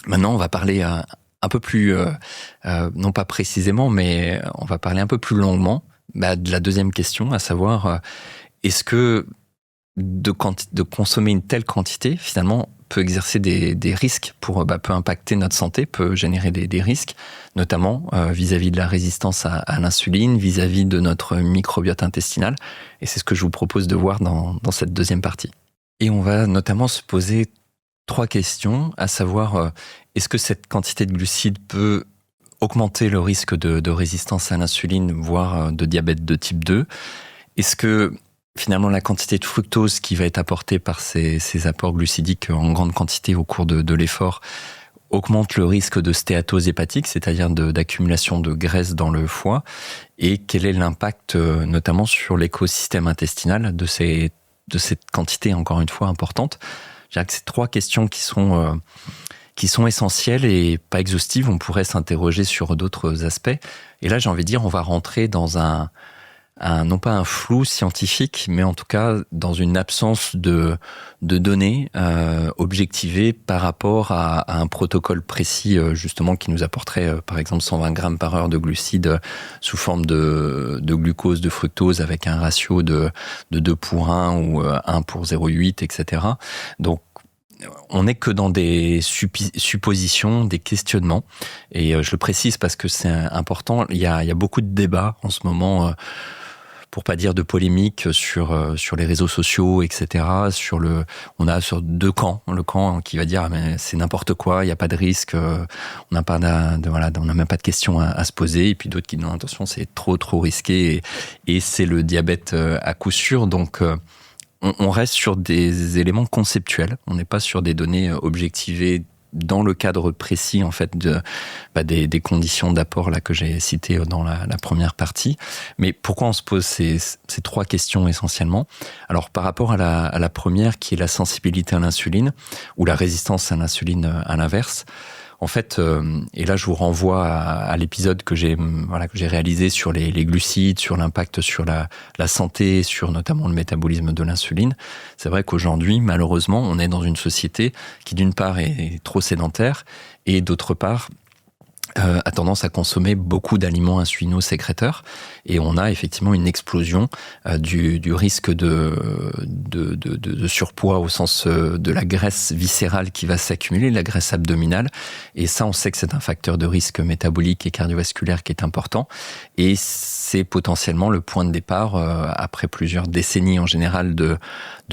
maintenant, on va parler un peu plus, non pas précisément, mais on va parler un peu plus longuement de la deuxième question, à savoir, est-ce que de consommer une telle quantité, finalement, peut exercer des risques, peut impacter notre santé, peut générer des risques, notamment vis-à-vis de la résistance à l'insuline, vis-à-vis de notre microbiote intestinal. Et c'est ce que je vous propose de voir dans cette deuxième partie. Et on va notamment se poser 3 questions, à savoir, est-ce que cette quantité de glucides peut augmenter le risque de résistance à l'insuline, voire de diabète de type 2 ? Est-ce que finalement la quantité de fructose qui va être apportée par ces apports glucidiques en grande quantité au cours de l'effort augmente le risque de stéatose hépatique, c'est-à-dire d'accumulation de graisse dans le foie ? Et quel est l'impact notamment sur l'écosystème intestinal de cette quantité, encore une fois, importante ? Je dirais que c'est 3 questions qui sont essentielles et pas exhaustives. On pourrait s'interroger sur d'autres aspects. Et là, j'ai envie de dire, on va rentrer dans non pas un flou scientifique, mais en tout cas dans une absence de données objectivées par rapport à un protocole précis, justement, qui nous apporterait par exemple 120 grammes par heure de glucides sous forme de glucose, de fructose, avec un ratio de 2 pour 1 ou 1 pour 0,8, etc. Donc on n'est que dans des suppositions, des questionnements, et je le précise parce que c'est important. Il y a beaucoup de débats en ce moment, pour pas dire de polémiques, sur les réseaux sociaux, etc. On a sur 2 camps, le camp qui va dire mais c'est n'importe quoi, il n'y a pas de risque, on n'a même pas de questions à se poser, et puis d'autres qui disent non, attention, c'est trop risqué, et c'est le diabète à coup sûr. Donc on reste sur des éléments conceptuels, on n'est pas sur des données objectivées dans le cadre précis en fait des conditions d'apport là que j'ai citées dans la première partie. Mais pourquoi on se pose ces 3 questions essentiellement ? Alors par rapport à la première, qui est la sensibilité à l'insuline ou la résistance à l'insuline à l'inverse, En fait, et là je vous renvoie à l'épisode que j'ai réalisé sur les glucides, sur l'impact sur la santé, sur notamment le métabolisme de l'insuline. C'est vrai qu'aujourd'hui, malheureusement, on est dans une société qui d'une part est trop sédentaire et d'autre part a tendance à consommer beaucoup d'aliments insulino-sécréteurs, et on a effectivement une explosion du risque de surpoids au sens de la graisse viscérale qui va s'accumuler, la graisse abdominale, et ça on sait que c'est un facteur de risque métabolique et cardiovasculaire qui est important, et c'est potentiellement le point de départ après plusieurs décennies en général de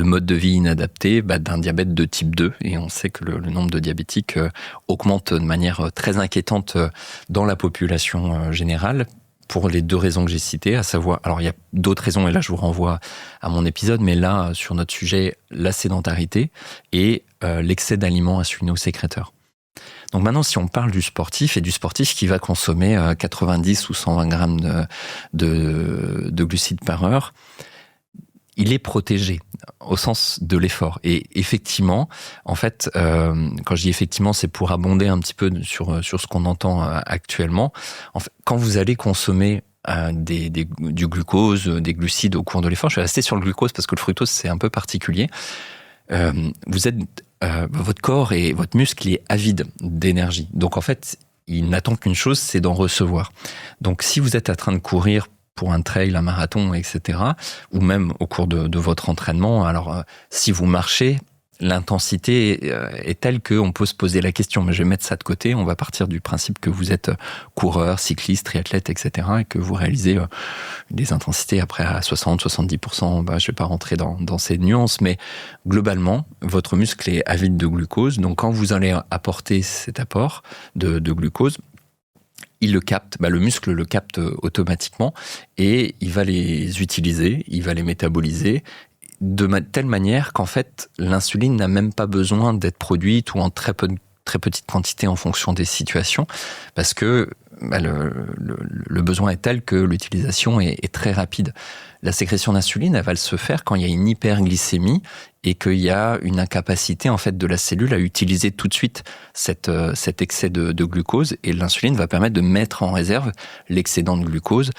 mode de vie inadapté, d'un diabète de type 2, et on sait que le nombre de diabétiques augmente de manière très inquiétante dans la population générale, pour les deux raisons que j'ai citées, à savoir, alors il y a d'autres raisons, et là je vous renvoie à mon épisode, mais là, sur notre sujet, la sédentarité et l'excès d'aliments insulino-sécréteurs. Donc maintenant, si on parle du sportif, et du sportif qui va consommer 90 ou 120 grammes de glucides par heure, il est protégé au sens de l'effort. Et effectivement, en fait, quand je dis effectivement, c'est pour abonder un petit peu sur ce qu'on entend actuellement. En fait, quand vous allez consommer du glucose, des glucides au cours de l'effort, je vais rester sur le glucose parce que le fructose, c'est un peu particulier. Votre corps et votre muscle, il est avide d'énergie. Donc en fait, il n'attend qu'une chose, c'est d'en recevoir. Donc si vous êtes en train de courir pour un trail, un marathon, etc., ou même au cours de votre entraînement, alors si vous marchez, l'intensité est telle qu'on peut se poser la question, mais je vais mettre ça de côté, on va partir du principe que vous êtes coureur, cycliste, triathlète, etc., et que vous réalisez des intensités après à 60-70%, je ne vais pas rentrer dans ces nuances, mais globalement, votre muscle est avide de glucose, donc quand vous allez apporter cet apport de glucose, il le capte, le muscle le capte automatiquement et il va les utiliser, il va les métaboliser de telle manière qu'en fait l'insuline n'a même pas besoin d'être produite ou en très petite quantité en fonction des situations, parce que le besoin est tel que l'utilisation est très rapide. La sécrétion d'insuline, elle va se faire quand il y a une hyperglycémie et qu'il y a une incapacité en fait de la cellule à utiliser tout de suite cet excès de glucose, et l'insuline va permettre de mettre en réserve l'excédent de glucose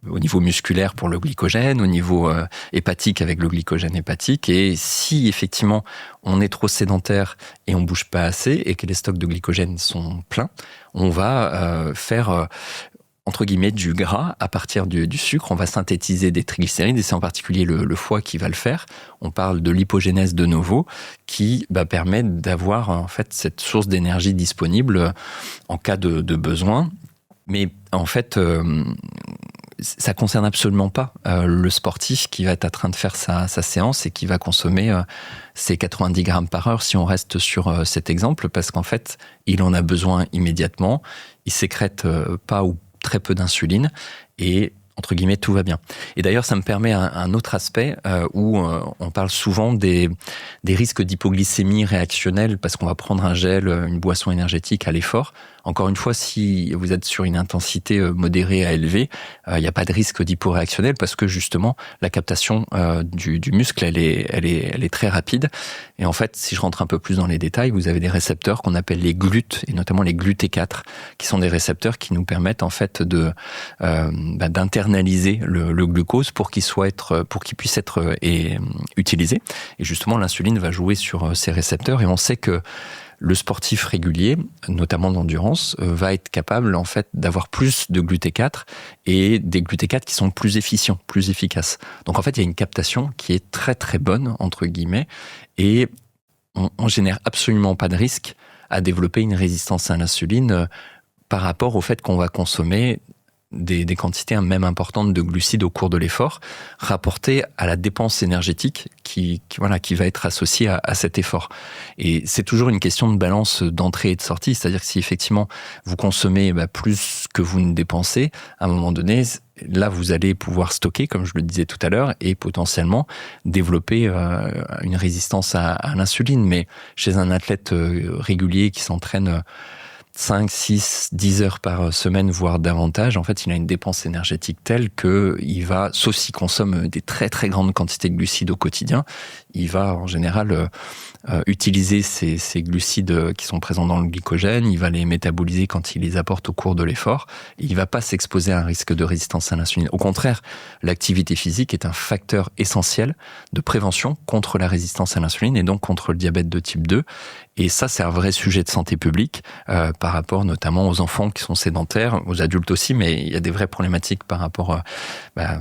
au niveau musculaire pour le glycogène, au niveau hépatique avec le glycogène hépatique. Et si effectivement on est trop sédentaire et on bouge pas assez et que les stocks de glycogène sont pleins, on va faire entre guillemets du gras à partir du sucre. On va synthétiser des triglycérides, et c'est en particulier le foie qui va le faire. On parle de l'hypogénèse de novo qui permet d'avoir en fait cette source d'énergie disponible en cas de besoin. Mais en fait, ça concerne absolument pas le sportif qui va être en train de faire sa séance et qui va consommer ses 90 grammes par heure, si on reste sur cet exemple, parce qu'en fait, il en a besoin immédiatement, il sécrète pas ou très peu d'insuline, et entre guillemets, tout va bien. Et d'ailleurs, ça me permet un autre aspect où on parle souvent des risques d'hypoglycémie réactionnelle, parce qu'on va prendre un gel, une boisson énergétique à l'effort. Encore une fois, si vous êtes sur une intensité modérée à élevée, il n'y a pas de risque d'hyporéactionnel, parce que justement, la captation du muscle, elle est très rapide. Et en fait, si je rentre un peu plus dans les détails, vous avez des récepteurs qu'on appelle les GLUT, et notamment les GLUT4, qui sont des récepteurs qui nous permettent en fait d'internaliser le glucose pour qu'il puisse être utilisé. Et justement, l'insuline va jouer sur ces récepteurs, et on sait que le sportif régulier, notamment d'endurance, va être capable en fait d'avoir plus de GLUT4, et des GLUT4 qui sont plus efficients, plus efficaces. Donc en fait, il y a une captation qui est très très bonne entre guillemets, et on génère absolument pas de risque à développer une résistance à l'insuline par rapport au fait qu'on va consommer des quantités même importantes de glucides au cours de l'effort, rapportées à la dépense énergétique qui va être associée à cet effort. Et c'est toujours une question de balance d'entrée et de sortie, c'est-à-dire que si effectivement vous consommez plus que vous ne dépensez, à un moment donné, là vous allez pouvoir stocker, comme je le disais tout à l'heure, et potentiellement développer une résistance à l'insuline. Mais chez un athlète régulier qui s'entraîne 5, 6, 10 heures par semaine, voire davantage, en fait, il a une dépense énergétique telle qu'il va, sauf s'il consomme des très très grandes quantités de glucides au quotidien, il va en général utiliser ces glucides qui sont présents dans le glycogène, il va les métaboliser quand il les apporte au cours de l'effort, et il ne va pas s'exposer à un risque de résistance à l'insuline. Au contraire, l'activité physique est un facteur essentiel de prévention contre la résistance à l'insuline et donc contre le diabète de type 2. Et ça, c'est un vrai sujet de santé publique par rapport notamment aux enfants qui sont sédentaires, aux adultes aussi, mais il y a des vraies problématiques par rapport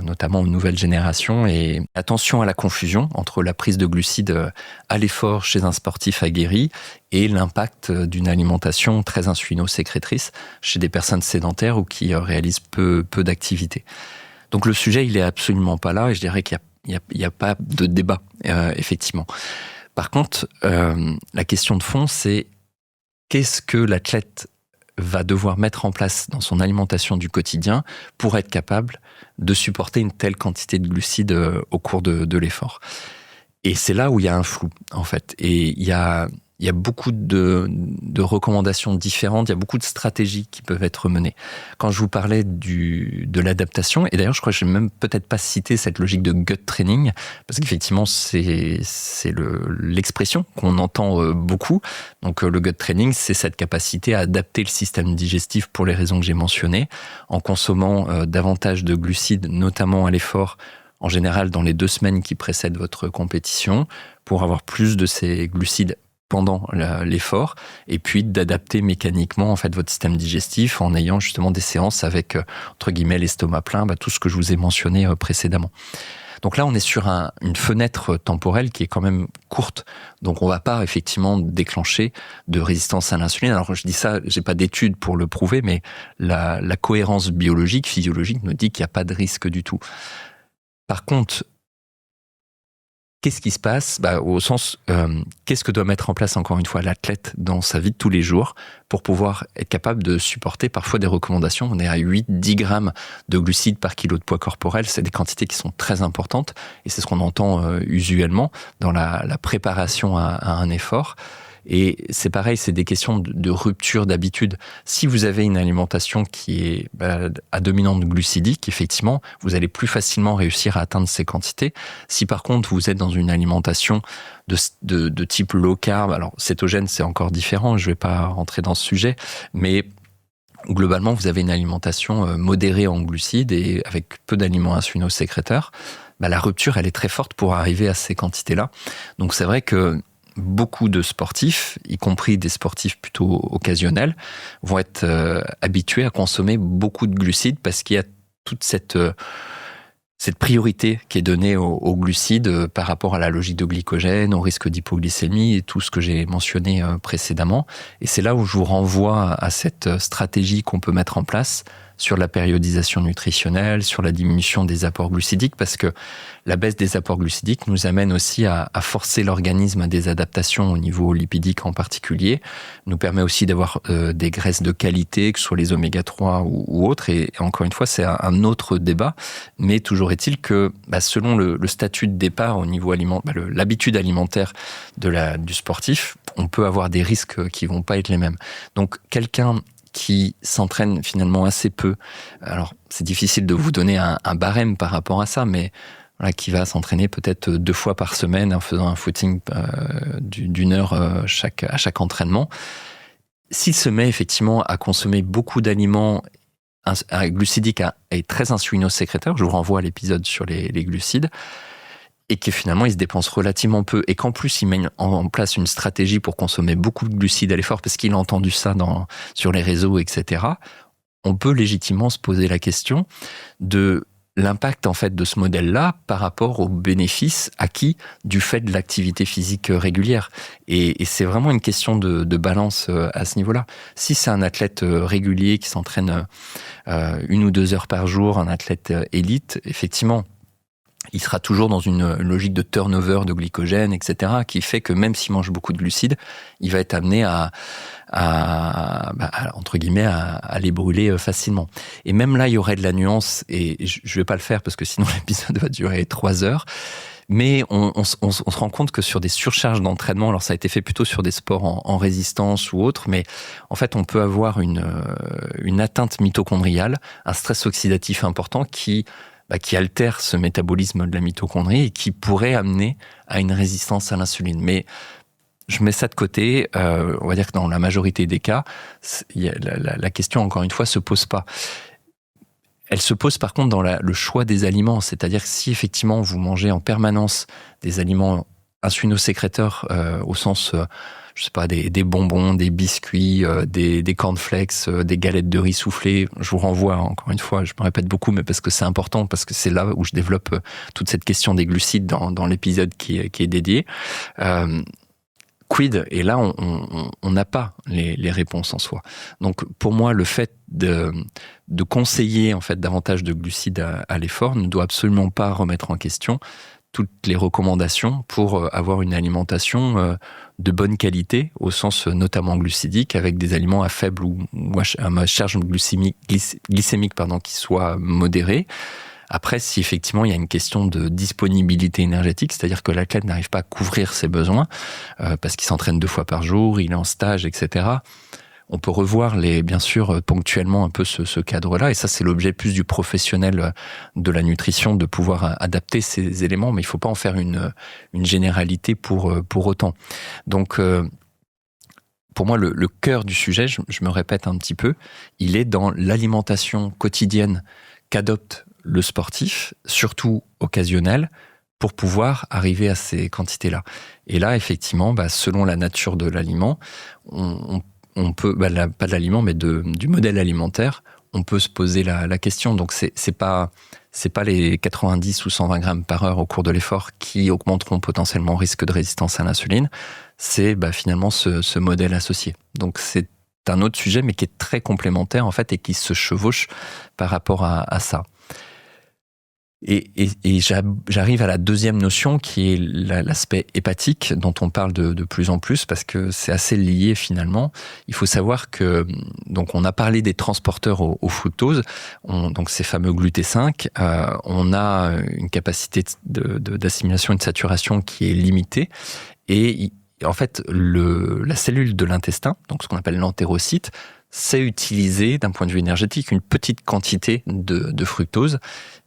notamment aux nouvelles générations. Et attention à la confusion entre la prise de glucides à l'effort chez un sportif aguerri et l'impact d'une alimentation très insulino-sécrétrice chez des personnes sédentaires ou qui réalisent peu d'activité. Donc le sujet, il est absolument pas là et je dirais qu'il n'y a pas de débat, effectivement. Par contre, la question de fond, c'est qu'est-ce que l'athlète va devoir mettre en place dans son alimentation du quotidien pour être capable de supporter une telle quantité de glucides au cours de l'effort. Et c'est là où il y a un flou, en fait. Et il y a beaucoup de recommandations différentes, il y a beaucoup de stratégies qui peuvent être menées. Quand je vous parlais de l'adaptation, et d'ailleurs je crois que je n'ai même peut-être pas cité cette logique de gut training, parce qu'effectivement c'est l'expression qu'on entend beaucoup. Donc le gut training, c'est cette capacité à adapter le système digestif pour les raisons que j'ai mentionnées, en consommant davantage de glucides, notamment à l'effort, en général dans les 2 semaines qui précèdent votre compétition, pour avoir plus de ces glucides pendant l'effort, et puis d'adapter mécaniquement en fait votre système digestif en ayant justement des séances avec entre guillemets l'estomac plein, tout ce que je vous ai mentionné précédemment. Donc là, on est sur une fenêtre temporelle qui est quand même courte. Donc on va pas effectivement déclencher de résistance à l'insuline. Alors je dis ça, j'ai pas d'études pour le prouver, mais la cohérence biologique, physiologique nous dit qu'il n'y a pas de risque du tout. Par contre, qu'est-ce qui se passe ? Au sens, qu'est-ce que doit mettre en place, encore une fois, l'athlète dans sa vie de tous les jours pour pouvoir être capable de supporter parfois des recommandations. On est à 8-10 grammes de glucides par kilo de poids corporel. C'est des quantités qui sont très importantes et c'est ce qu'on entend usuellement dans la préparation à un effort. Et c'est pareil, c'est des questions de rupture d'habitude. Si vous avez une alimentation qui est à dominante glucidique, effectivement, vous allez plus facilement réussir à atteindre ces quantités. Si par contre, vous êtes dans une alimentation de type low carb, alors cétogène, c'est encore différent, je ne vais pas rentrer dans ce sujet, mais globalement, vous avez une alimentation modérée en glucides et avec peu d'aliments insulino-sécréteurs, la rupture, elle est très forte pour arriver à ces quantités-là. Donc c'est vrai que beaucoup de sportifs, y compris des sportifs plutôt occasionnels, vont être habitués à consommer beaucoup de glucides parce qu'il y a toute cette priorité qui est donnée aux glucides par rapport à la logique de glycogène, au risque d'hypoglycémie et tout ce que j'ai mentionné précédemment. Et c'est là où je vous renvoie à cette stratégie qu'on peut mettre en place sur la périodisation nutritionnelle, sur la diminution des apports glucidiques, parce que la baisse des apports glucidiques nous amène aussi à forcer l'organisme à des adaptations au niveau lipidique en particulier, nous permet aussi d'avoir des graisses de qualité, que ce soit les oméga 3 ou autres, et encore une fois, c'est un autre débat, mais toujours est-il que selon le statut de départ au niveau l'habitude alimentaire du sportif, on peut avoir des risques qui vont pas être les mêmes. Donc quelqu'un qui s'entraîne finalement assez peu. Alors, c'est difficile de vous donner un barème par rapport à ça, mais voilà, qui va s'entraîner peut-être 2 fois par semaine en faisant un footing d'1 heure à chaque entraînement. S'il se met effectivement à consommer beaucoup d'aliments glucidiques et très insulino-sécréteurs, je vous renvoie à l'épisode sur les glucides, et que finalement il se dépense relativement peu, et qu'en plus il met en place une stratégie pour consommer beaucoup de glucides à l'effort parce qu'il a entendu ça sur les réseaux, etc., on peut légitimement se poser la question de l'impact en fait de ce modèle-là par rapport aux bénéfices acquis du fait de l'activité physique régulière. Et c'est vraiment une question de balance à ce niveau-là. Si c'est un athlète régulier qui s'entraîne 1 ou 2 heures par jour, un athlète élite, effectivement, il sera toujours dans une logique de turnover de glycogène, etc., qui fait que même s'il mange beaucoup de glucides, il va être amené entre guillemets, à les brûler facilement. Et même là, il y aurait de la nuance, et je vais pas le faire parce que sinon l'épisode va durer 3 heures, Mais on se rend compte que sur des surcharges d'entraînement, alors ça a été fait plutôt sur des sports en résistance ou autres, mais en fait on peut avoir une atteinte mitochondriale, un stress oxydatif important qui altère ce métabolisme de la mitochondrie et qui pourrait amener à une résistance à l'insuline. Mais je mets ça de côté, on va dire que dans la majorité des cas, la question, encore une fois, se pose pas. Elle se pose par contre dans le choix des aliments, c'est-à-dire que si effectivement vous mangez en permanence des aliments insulinosécréteurs au sens, je sais pas, des bonbons, des biscuits, des cornflakes, des galettes de riz soufflées, je vous renvoie encore une fois, je me répète beaucoup, mais parce que c'est important, parce que c'est là où je développe toute cette question des glucides dans l'épisode qui est dédié. Quid? Et là, on n'a pas les réponses en soi. Donc, pour moi, le fait de conseiller en fait davantage de glucides à l'effort ne doit absolument pas remettre en question toutes les recommandations pour avoir une alimentation de bonne qualité, au sens notamment glucidique, avec des aliments à faible ou à charge glycémique qui soit modérée. Après, si effectivement il y a une question de disponibilité énergétique, c'est-à-dire que l'athlète n'arrive pas à couvrir ses besoins parce qu'il s'entraîne 2 fois par jour, il est en stage, etc., on peut revoir bien sûr ponctuellement un peu ce cadre-là. Et ça, c'est l'objet plus du professionnel de la nutrition, de pouvoir adapter ces éléments, mais il ne faut pas en faire une généralité pour autant. Donc, pour moi, le cœur du sujet, je me répète un petit peu, il est dans l'alimentation quotidienne qu'adopte le sportif, surtout occasionnel, pour pouvoir arriver à ces quantités-là. Et là, effectivement, selon la nature de l'aliment, on peut, pas de l'aliment, mais du modèle alimentaire, on peut se poser la question. Donc, c'est pas les 90 ou 120 grammes par heure au cours de l'effort qui augmenteront potentiellement le risque de résistance à l'insuline. C'est finalement ce modèle associé. Donc, c'est un autre sujet, mais qui est très complémentaire, en fait, et qui se chevauche par rapport à ça. Et j'arrive à la deuxième notion qui est l'aspect hépatique dont on parle de plus en plus parce que c'est assez lié finalement. Il faut savoir que donc on a parlé des transporteurs au fructose, donc ces fameux GLUT5, on a une capacité d'assimilation et de saturation qui est limitée et en fait la cellule de l'intestin, donc ce qu'on appelle l'entérocyte, sait utiliser d'un point de vue énergétique une petite quantité de fructose.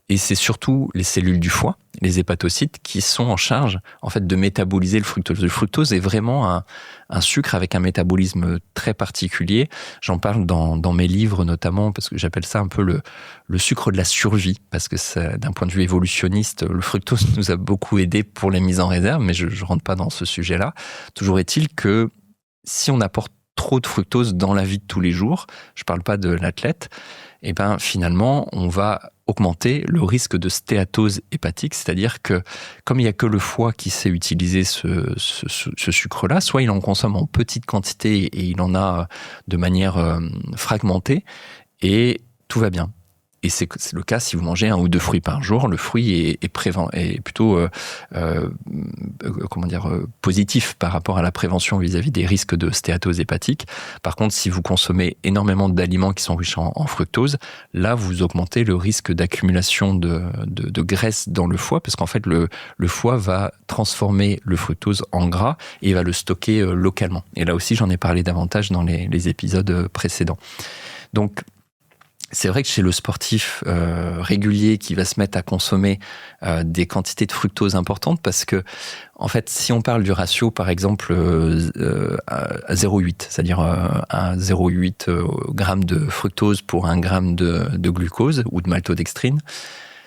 Et c'est surtout les cellules du foie, les hépatocytes, qui sont en charge en fait de métaboliser le fructose. Le fructose est vraiment un sucre avec un métabolisme très particulier. J'en parle dans mes livres notamment parce que j'appelle ça un peu le sucre de la survie, parce que d'un point de vue évolutionniste, le fructose nous a beaucoup aidé pour les mises en réserve, mais je rentre pas dans ce sujet-là. Toujours est-il que si on apporte trop de fructose dans la vie de tous les jours, je parle pas de l'athlète, et finalement on va augmenter le risque de stéatose hépatique, c'est-à-dire que comme il n'y a que le foie qui sait utiliser ce sucre-là, soit il en consomme en petite quantité et il en a de manière fragmentée, et tout va bien. Et c'est le cas si vous mangez 1 ou 2 fruits par jour. Le fruit est plutôt positif par rapport à la prévention vis-à-vis des risques de stéatose hépatique. Par contre, si vous consommez énormément d'aliments qui sont riches en fructose, là, vous augmentez le risque d'accumulation de graisse dans le foie, parce qu'en fait, le foie va transformer le fructose en gras et va le stocker localement. Et là aussi, j'en ai parlé davantage dans les épisodes précédents. Donc, c'est vrai que chez le sportif régulier qui va se mettre à consommer des quantités de fructose importantes, parce que en fait, si on parle du ratio, par exemple, à 0,8, c'est-à-dire à 0,8 grammes de fructose pour 1 gramme de glucose ou de maltodextrine,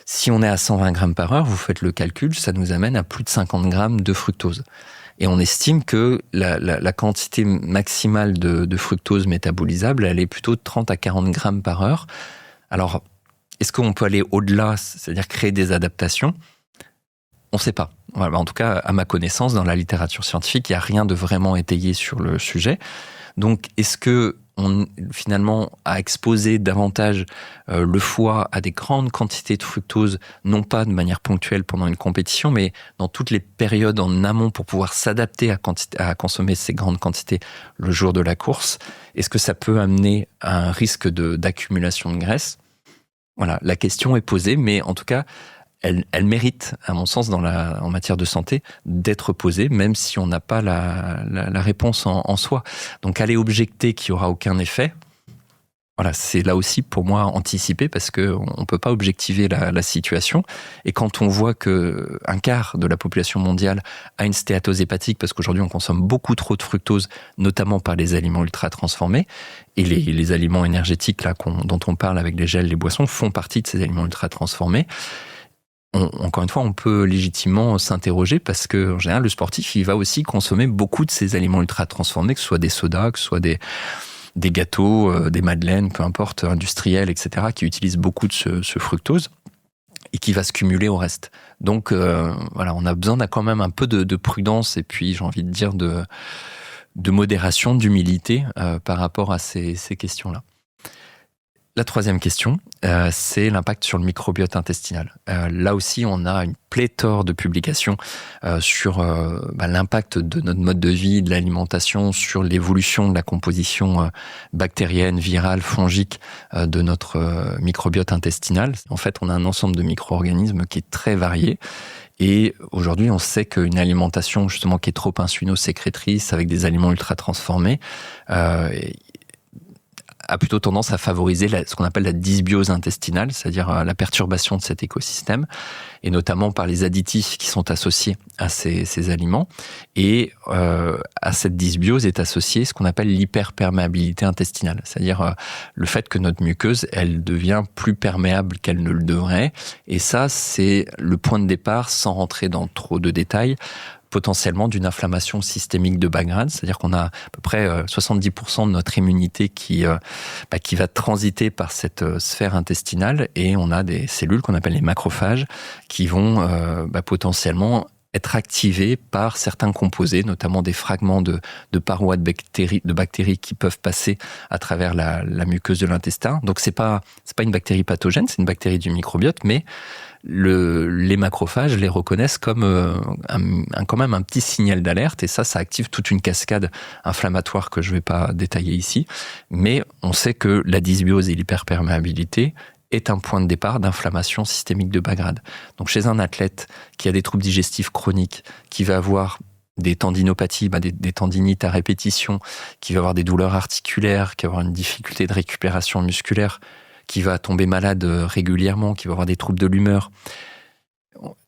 si on est à 120 grammes par heure, vous faites le calcul, ça nous amène à plus de 50 grammes de fructose. Et on estime que la quantité maximale de fructose métabolisable, elle est plutôt de 30 à 40 grammes par heure. Alors, est-ce qu'on peut aller au-delà, c'est-à-dire créer des adaptations ? On ne sait pas. Voilà, en tout cas, à ma connaissance, dans la littérature scientifique, il n'y a rien de vraiment étayé sur le sujet. Donc, est-ce que finalement, à exposer davantage le foie à des grandes quantités de fructose, non pas de manière ponctuelle pendant une compétition, mais dans toutes les périodes en amont pour pouvoir s'adapter à consommer ces grandes quantités le jour de la course, est-ce que ça peut amener à un risque d'accumulation de graisse ? Voilà, la question est posée, mais en tout cas, elle mérite, à mon sens, en matière de santé, d'être posée, même si on n'a pas la réponse en soi. Donc aller objecter qu'il n'y aura aucun effet, voilà, c'est là aussi pour moi anticiper, parce qu'on ne peut pas objectiver la situation. Et quand on voit qu'un quart de la population mondiale a une stéatose hépatique, parce qu'aujourd'hui on consomme beaucoup trop de fructose, notamment par les aliments ultra transformés, et les aliments énergétiques là, dont on parle avec les gels, les boissons, font partie de ces aliments ultra transformés. Encore une fois, on peut légitimement s'interroger, parce que en général, le sportif, il va aussi consommer beaucoup de ces aliments ultra transformés, que ce soit des sodas, que ce soit des gâteaux, des madeleines, peu importe, industriels, etc., qui utilisent beaucoup de ce fructose et qui va se cumuler au reste. Donc voilà, on a besoin d'un quand même un peu de prudence, et puis j'ai envie de dire de modération, d'humilité par rapport à ces questions-là. La troisième question, c'est l'impact sur le microbiote intestinal. Là aussi, on a une pléthore de publications sur l'impact de notre mode de vie, de l'alimentation, sur l'évolution de la composition bactérienne, virale, fongique de notre microbiote intestinal. En fait, on a un ensemble de micro-organismes qui est très varié. Et aujourd'hui, on sait qu'une alimentation justement qui est trop insulino-sécrétrice, avec des aliments ultra transformés, a plutôt tendance à favoriser ce qu'on appelle la dysbiose intestinale, c'est-à-dire la perturbation de cet écosystème, et notamment par les additifs qui sont associés à ces aliments. Et à cette dysbiose est associée ce qu'on appelle l'hyperperméabilité intestinale, c'est-à-dire le fait que notre muqueuse, elle devient plus perméable qu'elle ne le devrait. Et ça, c'est le point de départ, sans rentrer dans trop de détails, potentiellement d'une inflammation systémique de bas grade, c'est-à-dire qu'on a à peu près 70% de notre immunité qui va transiter par cette sphère intestinale, et on a des cellules qu'on appelle les macrophages qui vont potentiellement être activées par certains composés, notamment des fragments de parois de bactéries qui peuvent passer à travers la muqueuse de l'intestin. Donc c'est pas une bactérie pathogène, c'est une bactérie du microbiote, mais les macrophages les reconnaissent comme quand même un petit signal d'alerte, et ça active toute une cascade inflammatoire que je ne vais pas détailler ici. Mais on sait que la dysbiose et l'hyperperméabilité est un point de départ d'inflammation systémique de bas grade. Donc chez un athlète qui a des troubles digestifs chroniques, qui va avoir des tendinopathies, des tendinites à répétition, qui va avoir des douleurs articulaires, qui va avoir une difficulté de récupération musculaire, qui va tomber malade régulièrement, qui va avoir des troubles de l'humeur.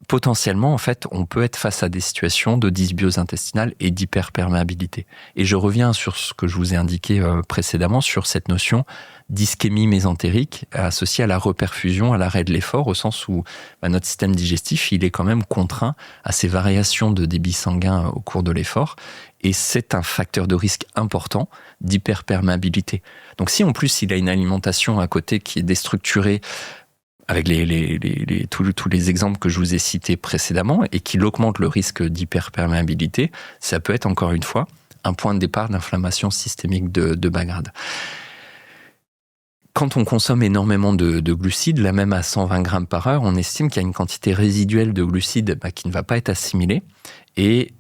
Potentiellement, en fait, on peut être face à des situations de dysbiose intestinale et d'hyperperméabilité. Et je reviens sur ce que je vous ai indiqué précédemment, sur cette notion d'ischémie mésentérique associée à la reperfusion, à l'arrêt de l'effort, au sens où notre système digestif, il est quand même contraint à ces variations de débit sanguin au cours de l'effort. Et c'est un facteur de risque important d'hyperperméabilité. Donc si en plus il a une alimentation à côté qui est déstructurée, avec tous les exemples que je vous ai cités précédemment, et qu'il augmente le risque d'hyperperméabilité, ça peut être encore une fois un point de départ d'inflammation systémique de bas grade. Quand on consomme énormément de glucides, là même à 120 grammes par heure, on estime qu'il y a une quantité résiduelle de glucides qui ne va pas être assimilée, et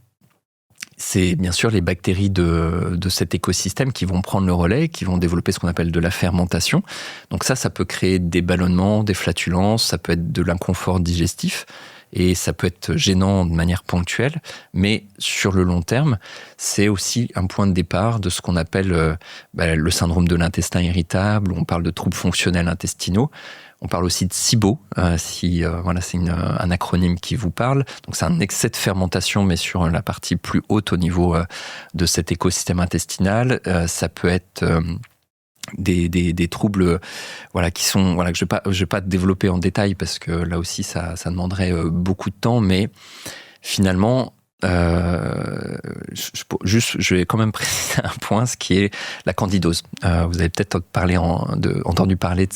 c'est bien sûr les bactéries de cet écosystème qui vont prendre le relais, qui vont développer ce qu'on appelle de la fermentation. Donc ça peut créer des ballonnements, des flatulences, ça peut être de l'inconfort digestif, et ça peut être gênant de manière ponctuelle, mais sur le long terme, c'est aussi un point de départ de ce qu'on appelle le syndrome de l'intestin irritable, où on parle de troubles fonctionnels intestinaux. On parle aussi de SIBO, c'est un acronyme qui vous parle. Donc c'est un excès de fermentation, mais sur la partie plus haute au niveau de cet écosystème intestinal. Ça peut être des troubles qui sont que je vais pas développer en détail, parce que là aussi ça demanderait beaucoup de temps, mais finalement je vais quand même préciser un point, ce qui est la candidose. Vous avez peut-être entendu parler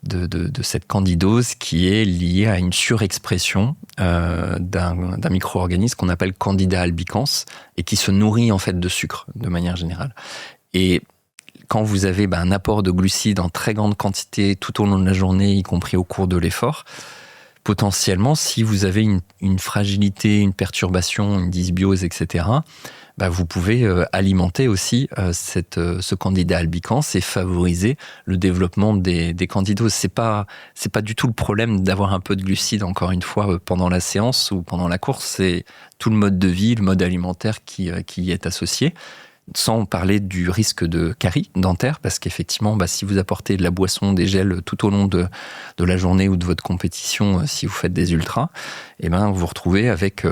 de cette candidose qui est liée à une surexpression d'un micro-organisme qu'on appelle Candida albicans, et qui se nourrit en fait de sucre de manière générale. Et quand vous avez un apport de glucides en très grande quantité tout au long de la journée, y compris au cours de l'effort, potentiellement, si vous avez une fragilité, une perturbation, une dysbiose, etc., vous pouvez alimenter aussi ce candida albicans et favoriser le développement des candidoses. C'est pas du tout le problème d'avoir un peu de glucides, encore une fois, pendant la séance ou pendant la course. C'est tout le mode de vie, le mode alimentaire qui y est associé. Sans parler du risque de carie dentaire, parce qu'effectivement, si vous apportez de la boisson, des gels tout au long de la journée ou de votre compétition, si vous faites des ultras, vous vous retrouvez avec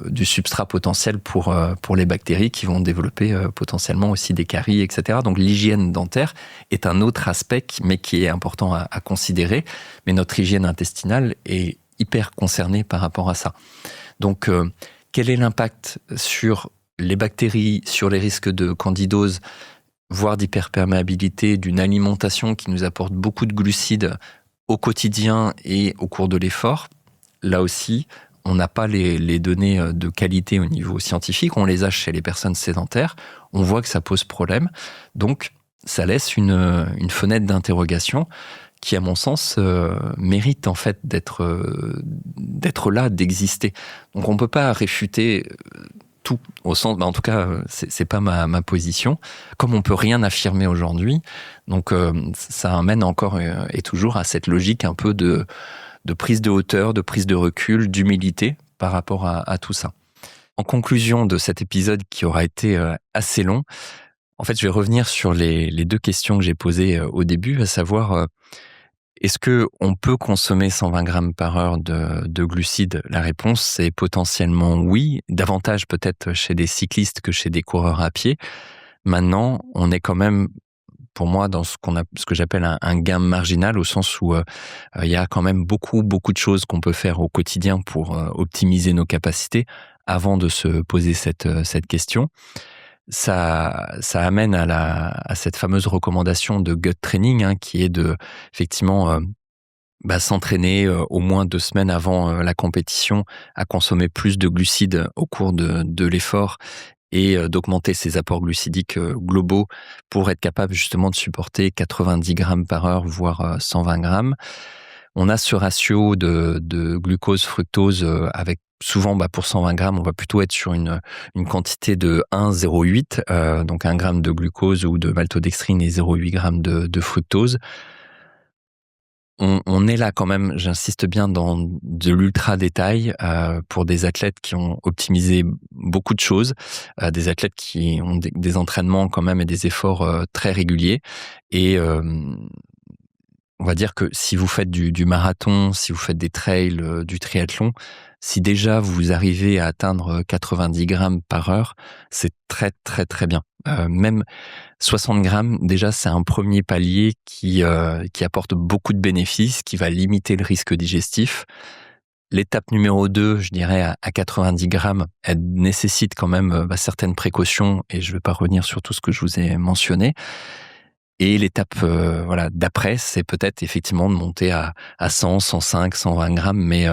du substrat potentiel pour les bactéries qui vont développer potentiellement aussi des caries, etc. Donc l'hygiène dentaire est un autre aspect, mais qui est important à considérer. Mais notre hygiène intestinale est hyper concernée par rapport à ça. Donc, quel est l'impact sur les bactéries, sur les risques de candidose, voire d'hyperperméabilité, d'une alimentation qui nous apporte beaucoup de glucides au quotidien et au cours de l'effort? Là aussi, on n'a pas les données de qualité au niveau scientifique, on les a chez les personnes sédentaires, on voit que ça pose problème, donc ça laisse une fenêtre d'interrogation qui, à mon sens, mérite en fait d'être là, d'exister. Donc on ne peut pas réfuter tout, au sens, en tout cas, c'est pas ma position, comme on peut rien affirmer aujourd'hui. Donc ça amène encore et toujours à cette logique un peu de prise de hauteur, de prise de recul, d'humilité par rapport à tout ça. En conclusion de cet épisode qui aura été assez long, en fait, je vais revenir sur les deux questions que j'ai posées au début, à savoir est-ce qu'on peut consommer 120 grammes par heure de glucides? La réponse, c'est potentiellement oui, davantage peut-être chez des cyclistes que chez des coureurs à pied. Maintenant, on est quand même, pour moi, dans ce que j'appelle un gain marginal, au sens où il y a quand même beaucoup de choses qu'on peut faire au quotidien pour optimiser nos capacités avant de se poser cette question. Ça amène à cette fameuse recommandation de gut training, qui est de effectivement s'entraîner au moins 2 semaines avant la compétition à consommer plus de glucides au cours de l'effort et d'augmenter ses apports glucidiques globaux pour être capable justement de supporter 90 grammes par heure, voire 120 grammes. On a ce ratio de glucose-fructose avec souvent, pour 120 grammes, on va plutôt être sur une quantité de 1,08, donc 1 gramme de glucose ou de maltodextrine et 0,8 grammes de fructose. On est là quand même, j'insiste bien, dans de l'ultra détail pour des athlètes qui ont optimisé beaucoup de choses, des athlètes qui ont des entraînements quand même et des efforts très réguliers. Et on va dire que si vous faites du marathon, si vous faites des trails, du triathlon, si déjà vous arrivez à atteindre 90 grammes par heure, c'est très très très bien. Même 60 grammes, déjà c'est un premier palier qui apporte beaucoup de bénéfices, qui va limiter le risque digestif. L'étape numéro 2, je dirais à 90 grammes, elle nécessite quand même certaines précautions et je ne vais pas revenir sur tout ce que je vous ai mentionné. Et l'étape d'après, c'est peut-être effectivement de monter à 100, 105, 120 grammes, mais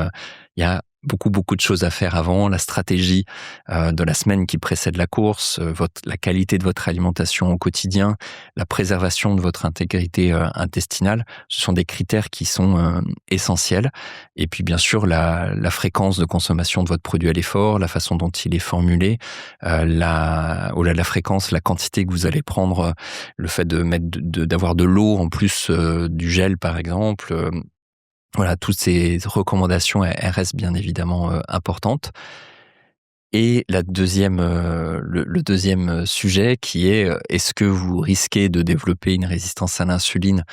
il y a beaucoup de choses à faire avant. La stratégie de la semaine qui précède la course, la qualité de votre alimentation au quotidien, la préservation de votre intégrité intestinale, ce sont des critères qui sont essentiels. Et puis bien sûr, la fréquence de consommation de votre produit à l'effort, la façon dont il est formulé, la fréquence, la quantité que vous allez prendre, le fait d'avoir de l'eau en plus du gel par exemple. Voilà, toutes ces recommandations, elles restent bien évidemment importantes. Et le deuxième sujet qui est, est-ce que vous risquez de développer une résistance à l'insuline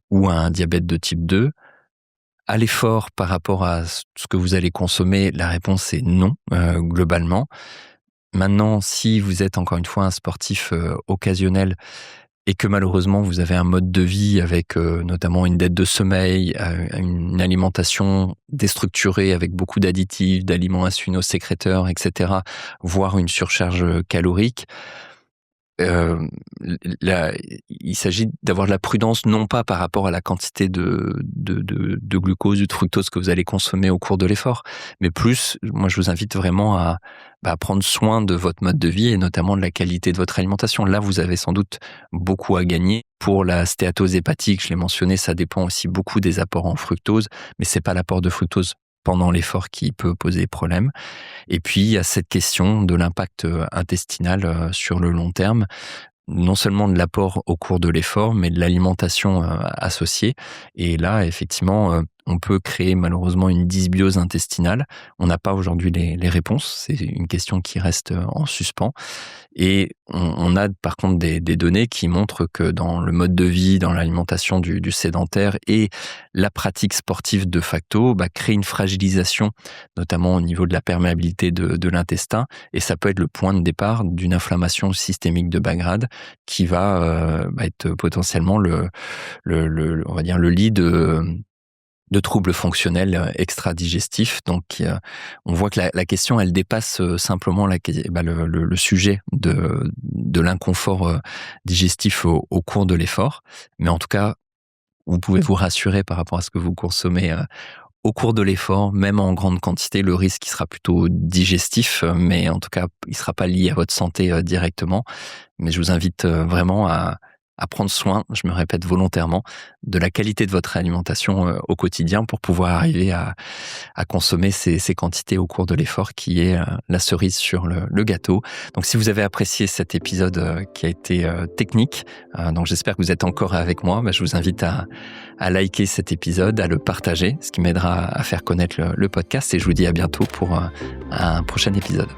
ou à un diabète de type 2? À l'effort par rapport à ce que vous allez consommer, la réponse est non, globalement. Maintenant, si vous êtes encore une fois un sportif occasionnel, et que malheureusement vous avez un mode de vie avec notamment une dette de sommeil, une alimentation déstructurée avec beaucoup d'additifs, d'aliments insulinosécréteurs, etc., voire une surcharge calorique, il s'agit d'avoir de la prudence, non pas par rapport à la quantité de glucose ou de fructose que vous allez consommer au cours de l'effort, mais plus, moi je vous invite vraiment à prendre soin de votre mode de vie et notamment de la qualité de votre alimentation. Là, vous avez sans doute beaucoup à gagner. Pour la stéatose hépatique, je l'ai mentionné, ça dépend aussi beaucoup des apports en fructose, mais c'est pas l'apport de fructose pendant l'effort qui peut poser problème. Et puis, il y a cette question de l'impact intestinal sur le long terme, non seulement de l'apport au cours de l'effort, mais de l'alimentation associée. Et là, effectivement, on peut créer malheureusement une dysbiose intestinale. On n'a pas aujourd'hui les réponses. C'est une question qui reste en suspens. Et on a par contre des données qui montrent que dans le mode de vie, dans l'alimentation du sédentaire et la pratique sportive de facto, crée une fragilisation, notamment au niveau de la perméabilité de l'intestin. Et ça peut être le point de départ d'une inflammation systémique de bas grade qui va être potentiellement on va dire le lit de troubles fonctionnels extra-digestifs. Donc, on voit que la question, elle dépasse simplement le sujet de l'inconfort digestif au cours de l'effort. Mais en tout cas, vous pouvez vous rassurer par rapport à ce que vous consommez au cours de l'effort, même en grande quantité. Le risque, il sera plutôt digestif, mais en tout cas, il ne sera pas lié à votre santé directement. Mais je vous invite vraiment à prendre soin, je me répète volontairement, de la qualité de votre alimentation au quotidien pour pouvoir arriver à consommer ces quantités au cours de l'effort qui est la cerise sur le gâteau. Donc si vous avez apprécié cet épisode qui a été technique, donc j'espère que vous êtes encore avec moi, je vous invite à liker cet épisode, à le partager, ce qui m'aidera à faire connaître le podcast, et je vous dis à bientôt pour un prochain épisode.